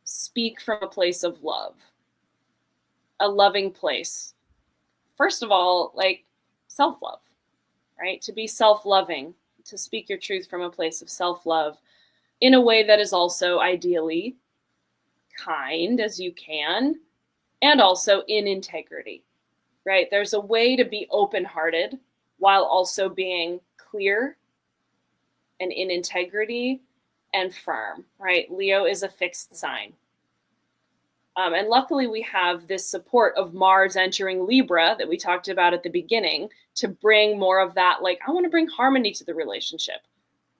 speak from a place of love, a loving place. First of all, like self-love, right? To be self-loving, to speak your truth from a place of self-love in a way that is also ideally kind as you can, and also in integrity, right? There's a way to be open-hearted while also being clear and in integrity and firm, right? Leo is a fixed sign. And luckily we have this support of Mars entering Libra that we talked about at the beginning to bring more of that, like, I want to bring harmony to the relationship.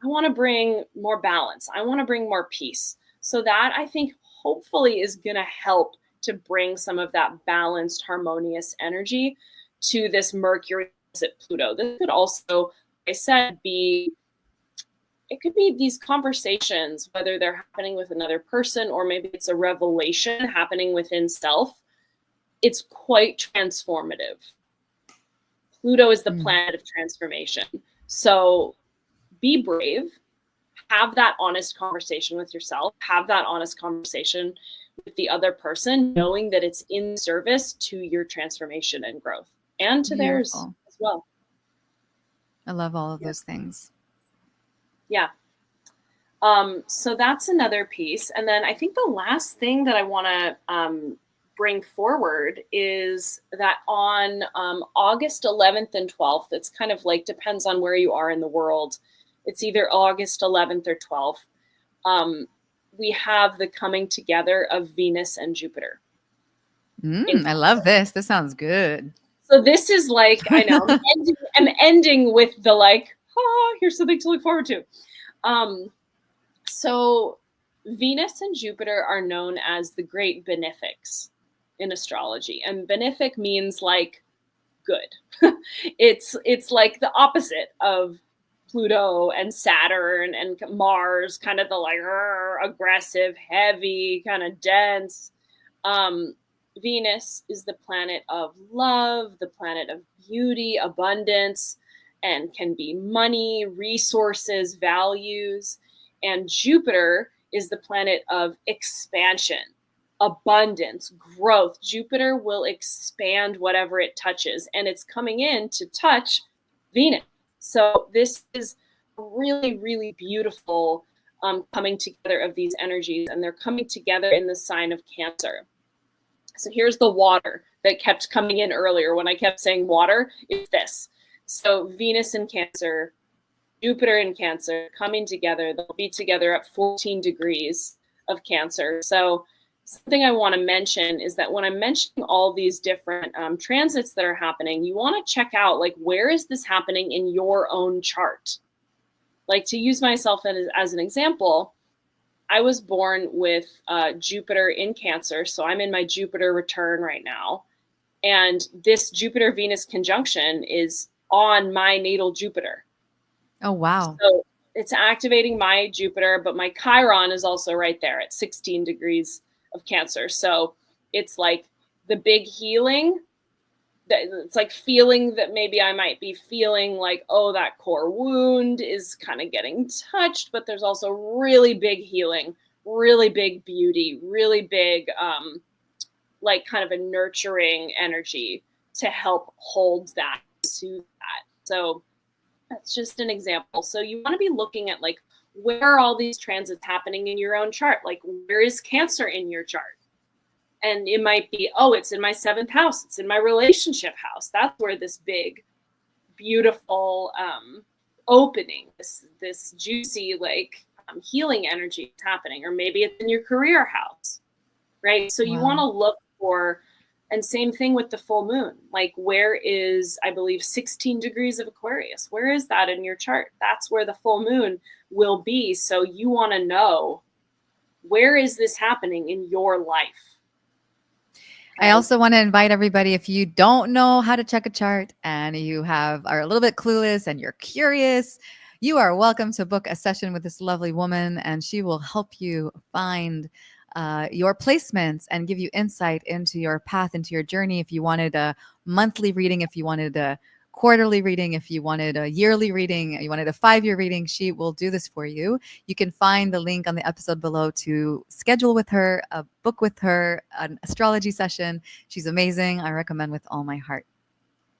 I want to bring more balance. I want to bring more peace. So that, I think, hopefully is going to help to bring some of that balanced, harmonious energy to this Mercury opposite Pluto. This could also, like I said, it could be these conversations, whether they're happening with another person or maybe it's a revelation happening within self. It's quite transformative. Pluto is the planet of transformation. So be brave, have that honest conversation with yourself, have that honest conversation with the other person, knowing that it's in service to your transformation and growth and to theirs as well. I love all of those things. Yeah. So that's another piece. And then I think the last thing that I want to bring forward is that on August 11th and 12th, it's kind of like depends on where you are in the world. It's either August 11th or 12th. We have the coming together of Venus and Jupiter. I love this. This sounds good. So this is like, I know, I'm ending with the like, here's something to look forward to. So Venus and Jupiter are known as the great benefics in astrology. And benefic means like good. It's like the opposite of Pluto and Saturn and Mars, kind of the like aggressive, heavy, kind of dense. Venus is the planet of love, the planet of beauty, abundance, and can be money, resources, values. And Jupiter is the planet of expansion, abundance, growth. Jupiter will expand whatever it touches, and it's coming in to touch Venus. So this is really, really beautiful coming together of these energies, and they're coming together in the sign of Cancer. So here's the water that kept coming in earlier when I kept saying water, is this. So Venus in Cancer, Jupiter in Cancer coming together. They'll be together at 14 degrees of Cancer. So something I want to mention is that when I'm mentioning all these different transits that are happening, you want to check out, like, where is this happening in your own chart? Like, to use myself as an example, I was born with Jupiter in Cancer, so I'm in my Jupiter return right now. And this Jupiter-Venus conjunction is on my natal Jupiter. Oh, wow. So it's activating my Jupiter, but my Chiron is also right there at 16 degrees of Cancer. So it's like the big healing. It's like feeling that maybe I might be feeling like, oh, that core wound is kind of getting touched, but there's also really big healing, really big beauty, really big, like kind of a nurturing energy to help hold that, soothe that. So that's just an example. So you want to be looking at, like, where are all these transits happening in your own chart? Like, where is Cancer in your chart? And it might be, oh, it's in my 7th house. It's in my relationship house. That's where this big, beautiful opening, this juicy, like, healing energy is happening. Or maybe it's in your career house, right? So you want to look for, and same thing with the full moon. Like, where is, I believe, 16 degrees of Aquarius? Where is that in your chart? That's where the full moon will be. So you want to know, where is this happening in your life? I also want to invite everybody, if you don't know how to check a chart and you are a little bit clueless and you're curious, you are welcome to book a session with this lovely woman, and she will help you find your placements and give you insight into your path, into your journey. If you wanted a monthly reading, if you wanted a quarterly reading, if you wanted a yearly reading, you wanted a 5-year reading, she will do this for you. You can find the link on the episode below to schedule with her, book with her, an astrology session. She's amazing. I recommend with all my heart.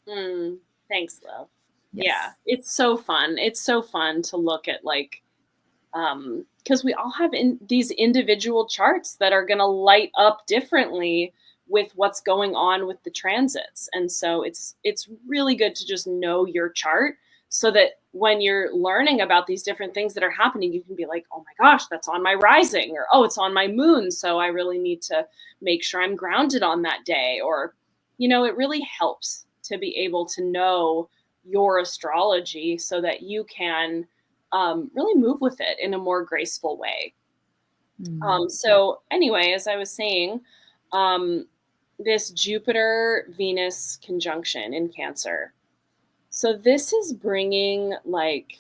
Thanks, love. Yes. Yeah, it's so fun. It's so fun to look at, like, because we all have these individual charts that are going to light up differently with what's going on with the transits. And so it's really good to just know your chart, so that when you're learning about these different things that are happening, you can be like, oh my gosh, that's on my rising, or, oh, it's on my moon, so I really need to make sure I'm grounded on that day. Or, it really helps to be able to know your astrology so that you can really move with it in a more graceful way. So anyway, as I was saying, this Jupiter-Venus conjunction in Cancer. So this is bringing, like,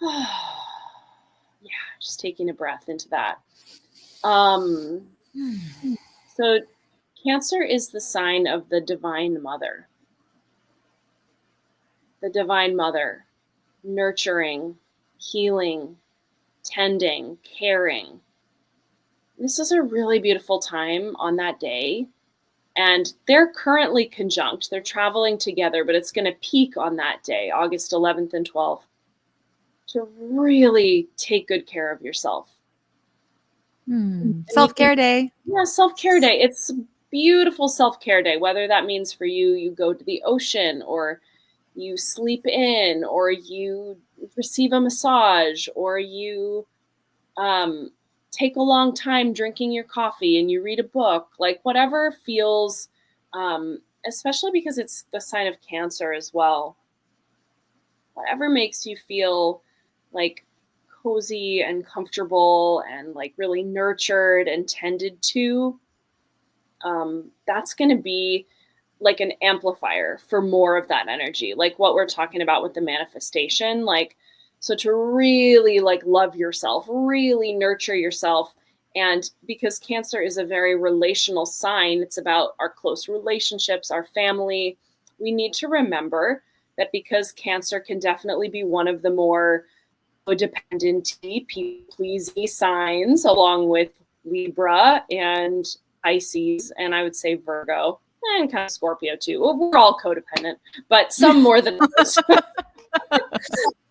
yeah, just taking a breath into that. So Cancer is the sign of the Divine Mother. The Divine Mother, nurturing, healing, tending, caring. This is a really beautiful time on that day. And they're currently conjunct. They're traveling together, but it's going to peak on that day, August 11th and 12th, to really take good care of yourself. Self-care day. Yeah, self-care day. It's a beautiful self-care day, whether that means for you go to the ocean, or you sleep in, or you receive a massage, or you take a long time drinking your coffee and you read a book, like whatever feels, especially because it's the sign of Cancer as well, whatever makes you feel like cozy and comfortable and like really nurtured and tended to, that's going to be like an amplifier for more of that energy, like what we're talking about with the manifestation. Like, so to really like love yourself, really nurture yourself. And because Cancer is a very relational sign, it's about our close relationships, our family. We need to remember that because Cancer can definitely be one of the more codependent, people-pleasing signs, along with Libra and Pisces, and I would say Virgo, and kind of Scorpio too. Well, we're all codependent, but some more than others.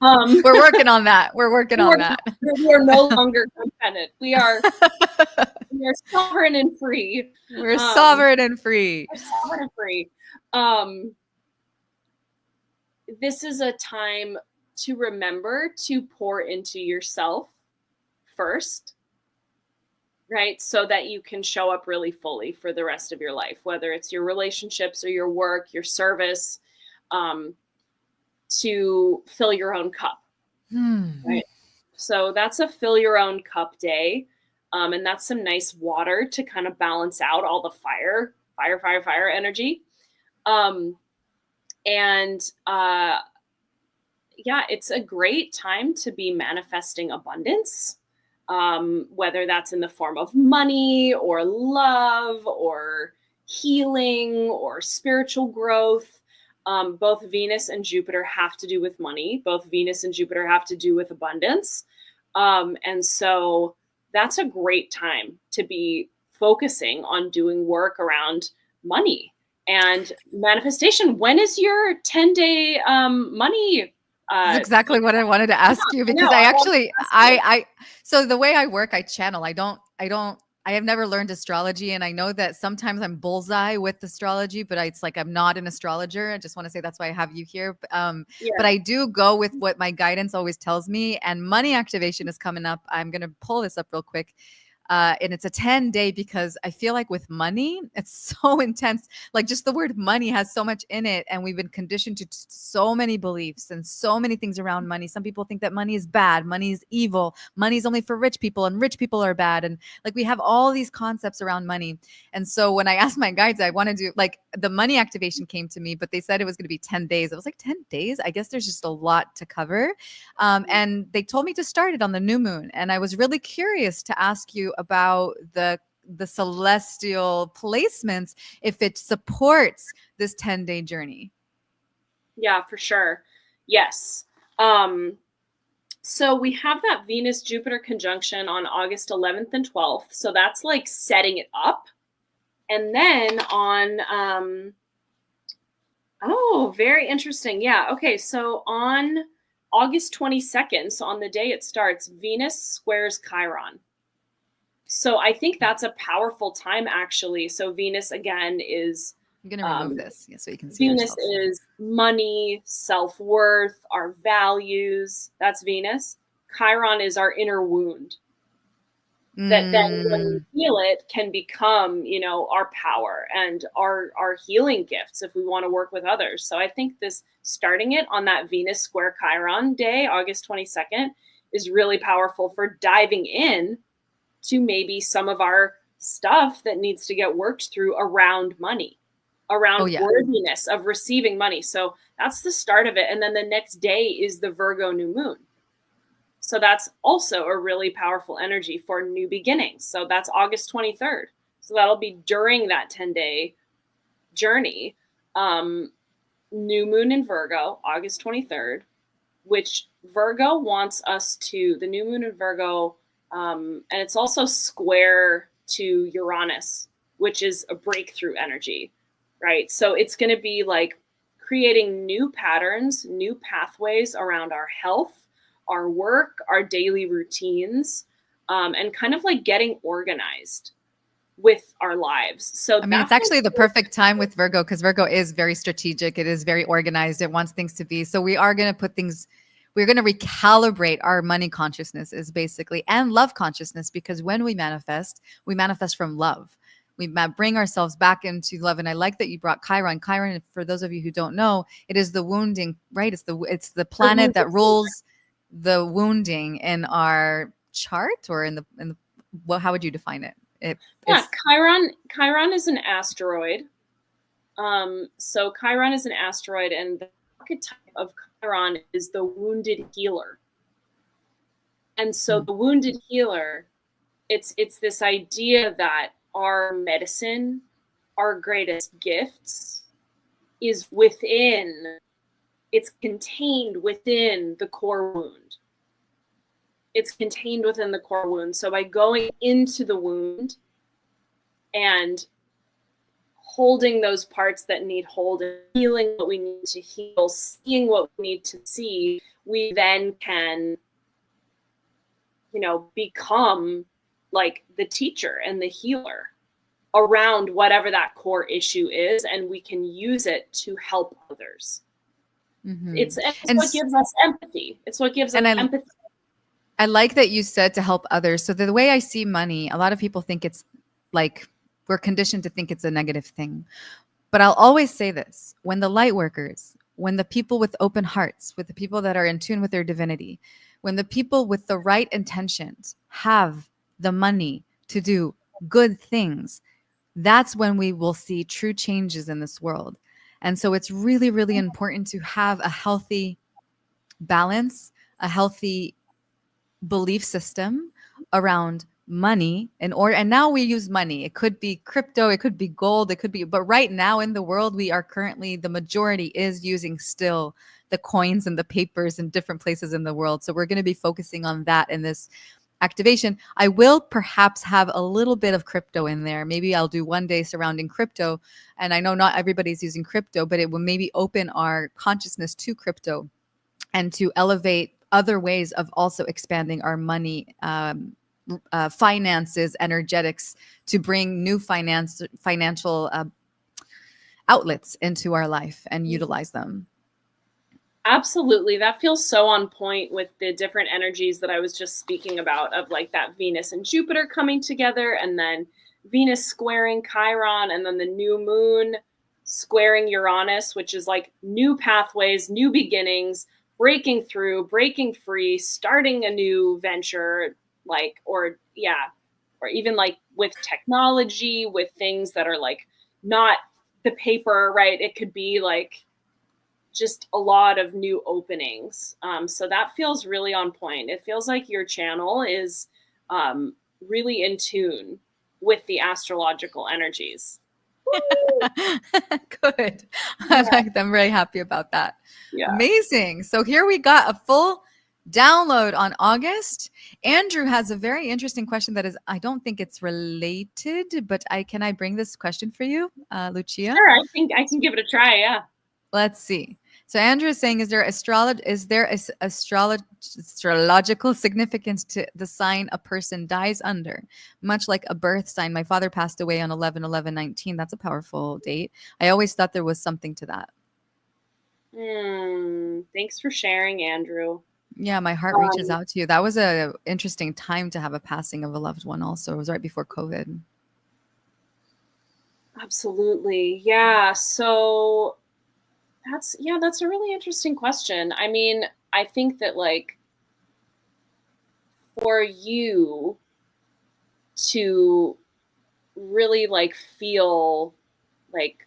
We're working on that. We're working on that. We are no longer codependent. We are sovereign and free. We're sovereign and free. We're sovereign and free. This is a time to remember to pour into yourself first, right? So that you can show up really fully for the rest of your life, whether it's your relationships or your work, your service, to fill your own cup, right? So that's a fill your own cup day. And that's some nice water to kind of balance out all the fire energy. Yeah, it's a great time to be manifesting abundance, whether that's in the form of money or love or healing or spiritual growth. Both Venus and Jupiter have to do with money. Both Venus and Jupiter have to do with abundance. And so that's a great time to be focusing on doing work around money and manifestation. When is your 10-day money? That's exactly what I wanted to ask you, because so the way I work, I channel. I have never learned astrology, and I know that sometimes I'm bullseye with astrology, but it's like I'm not an astrologer. I just want to say that's why I have you here. But I do go with what my guidance always tells me, and money activation is coming up. I'm going to pull this up real quick. And it's a 10-day, because I feel like with money, it's so intense. Like just the word money has so much in it. And we've been conditioned to so many beliefs and so many things around money. Some people think that money is bad. Money is evil. Money is only for rich people, and rich people are bad. And like we have all these concepts around money. And so when I asked my guides, I want to do like the money activation came to me, but they said it was going to be 10 days. I was like, 10 days? I guess there's just a lot to cover. And they told me to start it on the new moon. And I was really curious to ask you about the celestial placements, if it supports this 10-day journey. Yeah, for sure. Yes. So we have that Venus Jupiter conjunction on August 11th and 12th. So that's like setting it up. And then on, very interesting. Yeah. Okay. So on August 22nd, so on the day it starts, Venus squares Chiron. So I think that's a powerful time, actually. So Venus, again, is... I'm going to remove this so you can see Venus is money, self-worth, our values. That's Venus. Chiron is our inner wound. That then when we feel it can become, our power and our healing gifts if we want to work with others. So I think this starting it on that Venus square Chiron day, August 22nd, is really powerful for diving in to maybe some of our stuff that needs to get worked through around money, around worthiness of receiving money. So that's the start of it. And then the next day is the Virgo new moon. So that's also a really powerful energy for new beginnings. So that's August 23rd. So that'll be during that 10-day journey. New moon in Virgo, August 23rd, which Virgo wants us to, the new moon in Virgo, and it's also square to Uranus, which is a breakthrough energy, right? So it's going to be like creating new patterns, new pathways around our health, our work, our daily routines, and kind of like getting organized with our lives. So I mean, it's actually the perfect time with Virgo, because Virgo is very strategic. It is very organized. It wants things to be. So we are going to put things we're going to recalibrate our money consciousness is basically, and love consciousness, because when we manifest from love. We bring ourselves back into love. And I like that you brought Chiron. Chiron, for those of you who don't know, it is the wounding, right? It's the planet that rules the wounding in our chart, or in the well, how would you define it? Chiron is an asteroid. So Chiron is an asteroid, and the archetype of Chiron is the wounded healer. And so the wounded healer, it's this idea that our medicine, our greatest gifts, is within, it's contained within the core wound. It's contained within the core wound. So by going into the wound and holding those parts that need holding, healing what we need to heal, seeing what we need to see, we then can, become like the teacher and the healer around whatever that core issue is, and we can use it to help others. Mm-hmm. It's what gives us empathy. It's what gives us empathy. I like that you said to help others. So the way I see money, a lot of people think it's like, we're conditioned to think it's a negative thing. But I'll always say this: when the light workers, when the people with open hearts, with the people that are in tune with their divinity, when the people with the right intentions have the money to do good things, that's when we will see true changes in this world. And so it's really, really important to have a healthy balance, a healthy belief system around money and now we use money. It could be crypto, it could be gold, it could be, but right now in the world, we are currently, the majority is using still the coins and the papers in different places in the world. So we're going to be focusing on that in this activation. I will perhaps have a little bit of crypto in there. Maybe I'll do one day surrounding crypto. And I know not everybody's using crypto, but it will maybe open our consciousness to crypto and to elevate other ways of also expanding our money, finances, energetics, to bring new financial outlets into our life and utilize them. Absolutely. That feels so on point with the different energies that I was just speaking about, of like that Venus and Jupiter coming together, and then Venus squaring Chiron, and then the new moon squaring Uranus, which is like new pathways, new beginnings, breaking through, breaking free, starting a new venture, or even like with technology, with things that are like not the paper, right? It could be like just a lot of new openings. So that feels really on point. It feels like your channel is really in tune with the astrological energies. Good. I like them. I'm very happy about that. Yeah. Amazing. So here we got a full download on August. Andrew has a very interesting question that is, I don't think it's related, but can I bring this question for you, Lucia? Sure, I think I can give it a try. Yeah. Let's see. So Andrew is saying, is there astrological significance to the sign a person dies under? Much like a birth sign. My father passed away on 11/11/19. That's a powerful date. I always thought there was something to that. Thanks for sharing, Andrew. Yeah, my heart reaches out to you. That was an interesting time to have a passing of a loved one also. It was right before COVID. Absolutely. Yeah. So that's a really interesting question. I mean, I think that like for you to really like feel like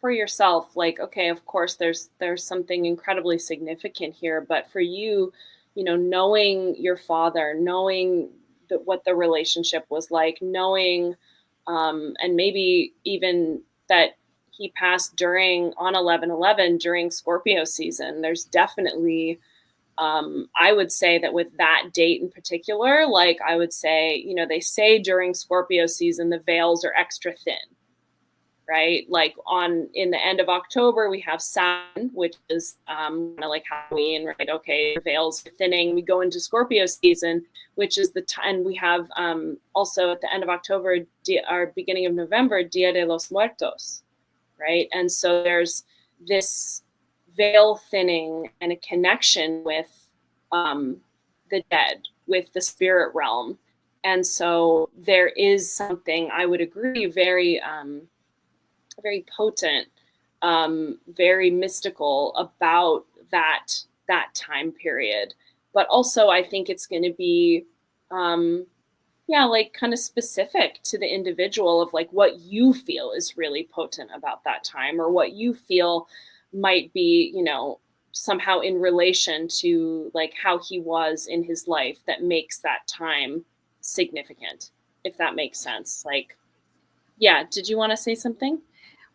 for yourself, like, okay, of course there's something incredibly significant here, but for you, knowing your father, knowing what the relationship was like, knowing, and maybe even that he passed on 11/11 during Scorpio season. There's definitely, I would say that with that date in particular, like I would say, they say during Scorpio season, the veils are extra thin, right? Like in the end of October, we have Saturn, which is kind of like Halloween, right? Okay, the veils are thinning. We go into Scorpio season, which is the time. We have also at the end of October, or beginning of November, Dia de los Muertos, right? And so there's this veil thinning and a connection with the dead, with the spirit realm. And so there is something, I would agree, very very potent, very mystical about that time period. But also, I think it's going to be, yeah, like kind of specific to the individual of like what you feel is really potent about that time, or what you feel might be, somehow in relation to like how he was in his life that makes that time significant, if that makes sense. Like, yeah, did you want to say something?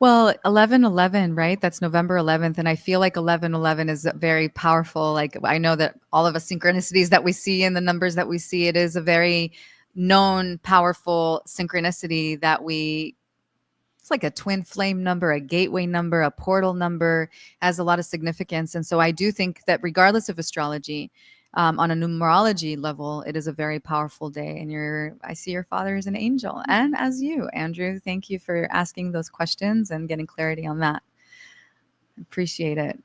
Well, 11/11, right? That's November 11th. And I feel like 11/11 is very powerful. Like, I know that all of the synchronicities that we see and the numbers that we see, it is a very known, powerful synchronicity that it's like a twin flame number, a gateway number, a portal number, has a lot of significance. And so I do think that regardless of astrology, on a numerology level, it is a very powerful day. And I see your father is an angel, and as you, Andrew. Thank you for asking those questions and getting clarity on that. Appreciate it.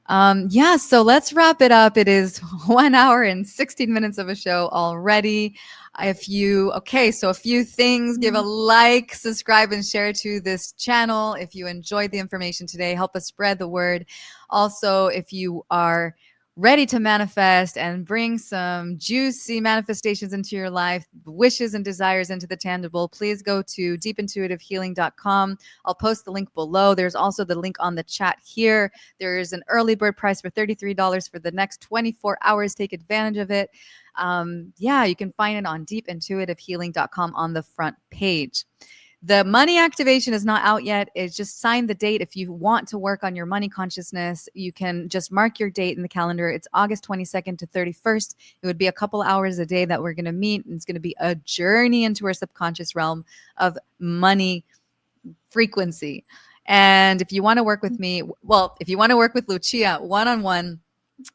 Yeah, so let's wrap it up. It is 1 hour and 16 minutes of a show already. So a few things, give a like, subscribe, and share to this channel. If you enjoyed the information today, help us spread the word. Also, if you are ready to manifest and bring some juicy manifestations into your life, wishes and desires into the tangible, please go to deepintuitivehealing.com. I'll post the link below. There's also the link on the chat here. There is an early bird price for $33 for the next 24 hours. Take advantage of it. Yeah, you can find it on deepintuitivehealing.com on the front page. The money activation is not out yet. It's just sign the date. If you want to work on your money consciousness, you can just mark your date in the calendar. It's August 22nd to 31st. It would be a couple hours a day that we're going to meet. And it's going to be a journey into our subconscious realm of money frequency. And if you want to work with me, if you want to work with Lucia one-on-one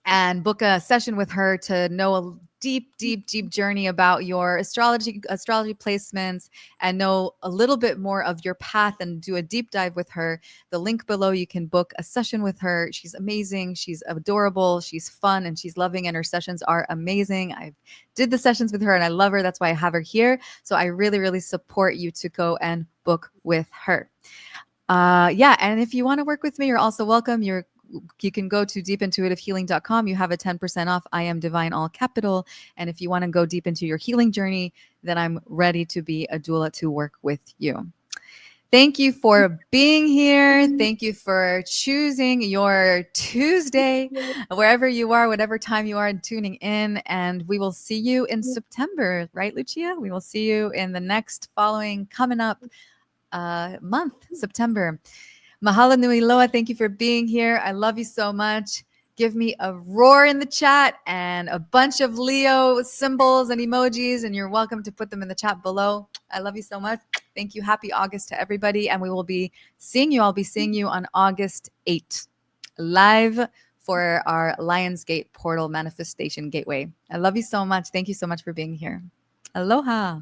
and book a session with her to know a deep journey about your astrology placements and know a little bit more of your path and do a deep dive with her, the link below, you can book a session with her. She's amazing, she's adorable, she's fun, and she's loving, and her sessions are amazing. I did the sessions with her and I love her. That's why I have her here. So I really support you to go and book with her. Yeah, and if you want to work with me, you're also welcome. You can go to deepintuitivehealing.com. You have a 10% off. I am Divine, all capital. And if you want to go deep into your healing journey, then I'm ready to be a doula to work with you. Thank you for being here. Thank you for choosing your Tuesday, wherever you are, whatever time you are, and tuning in. And we will see you in September, right, Lucia? We will see you in the next coming up month, September. Mahalo nui loa. Thank you for being here. I love you so much. Give me a roar in the chat and a bunch of Leo symbols and emojis, and you're welcome to put them in the chat below. I love you so much. Thank you. Happy August to everybody. And we will be seeing you. I'll be seeing you on August 8th, live for our Lionsgate Portal Manifestation Gateway. I love you so much. Thank you so much for being here. Aloha.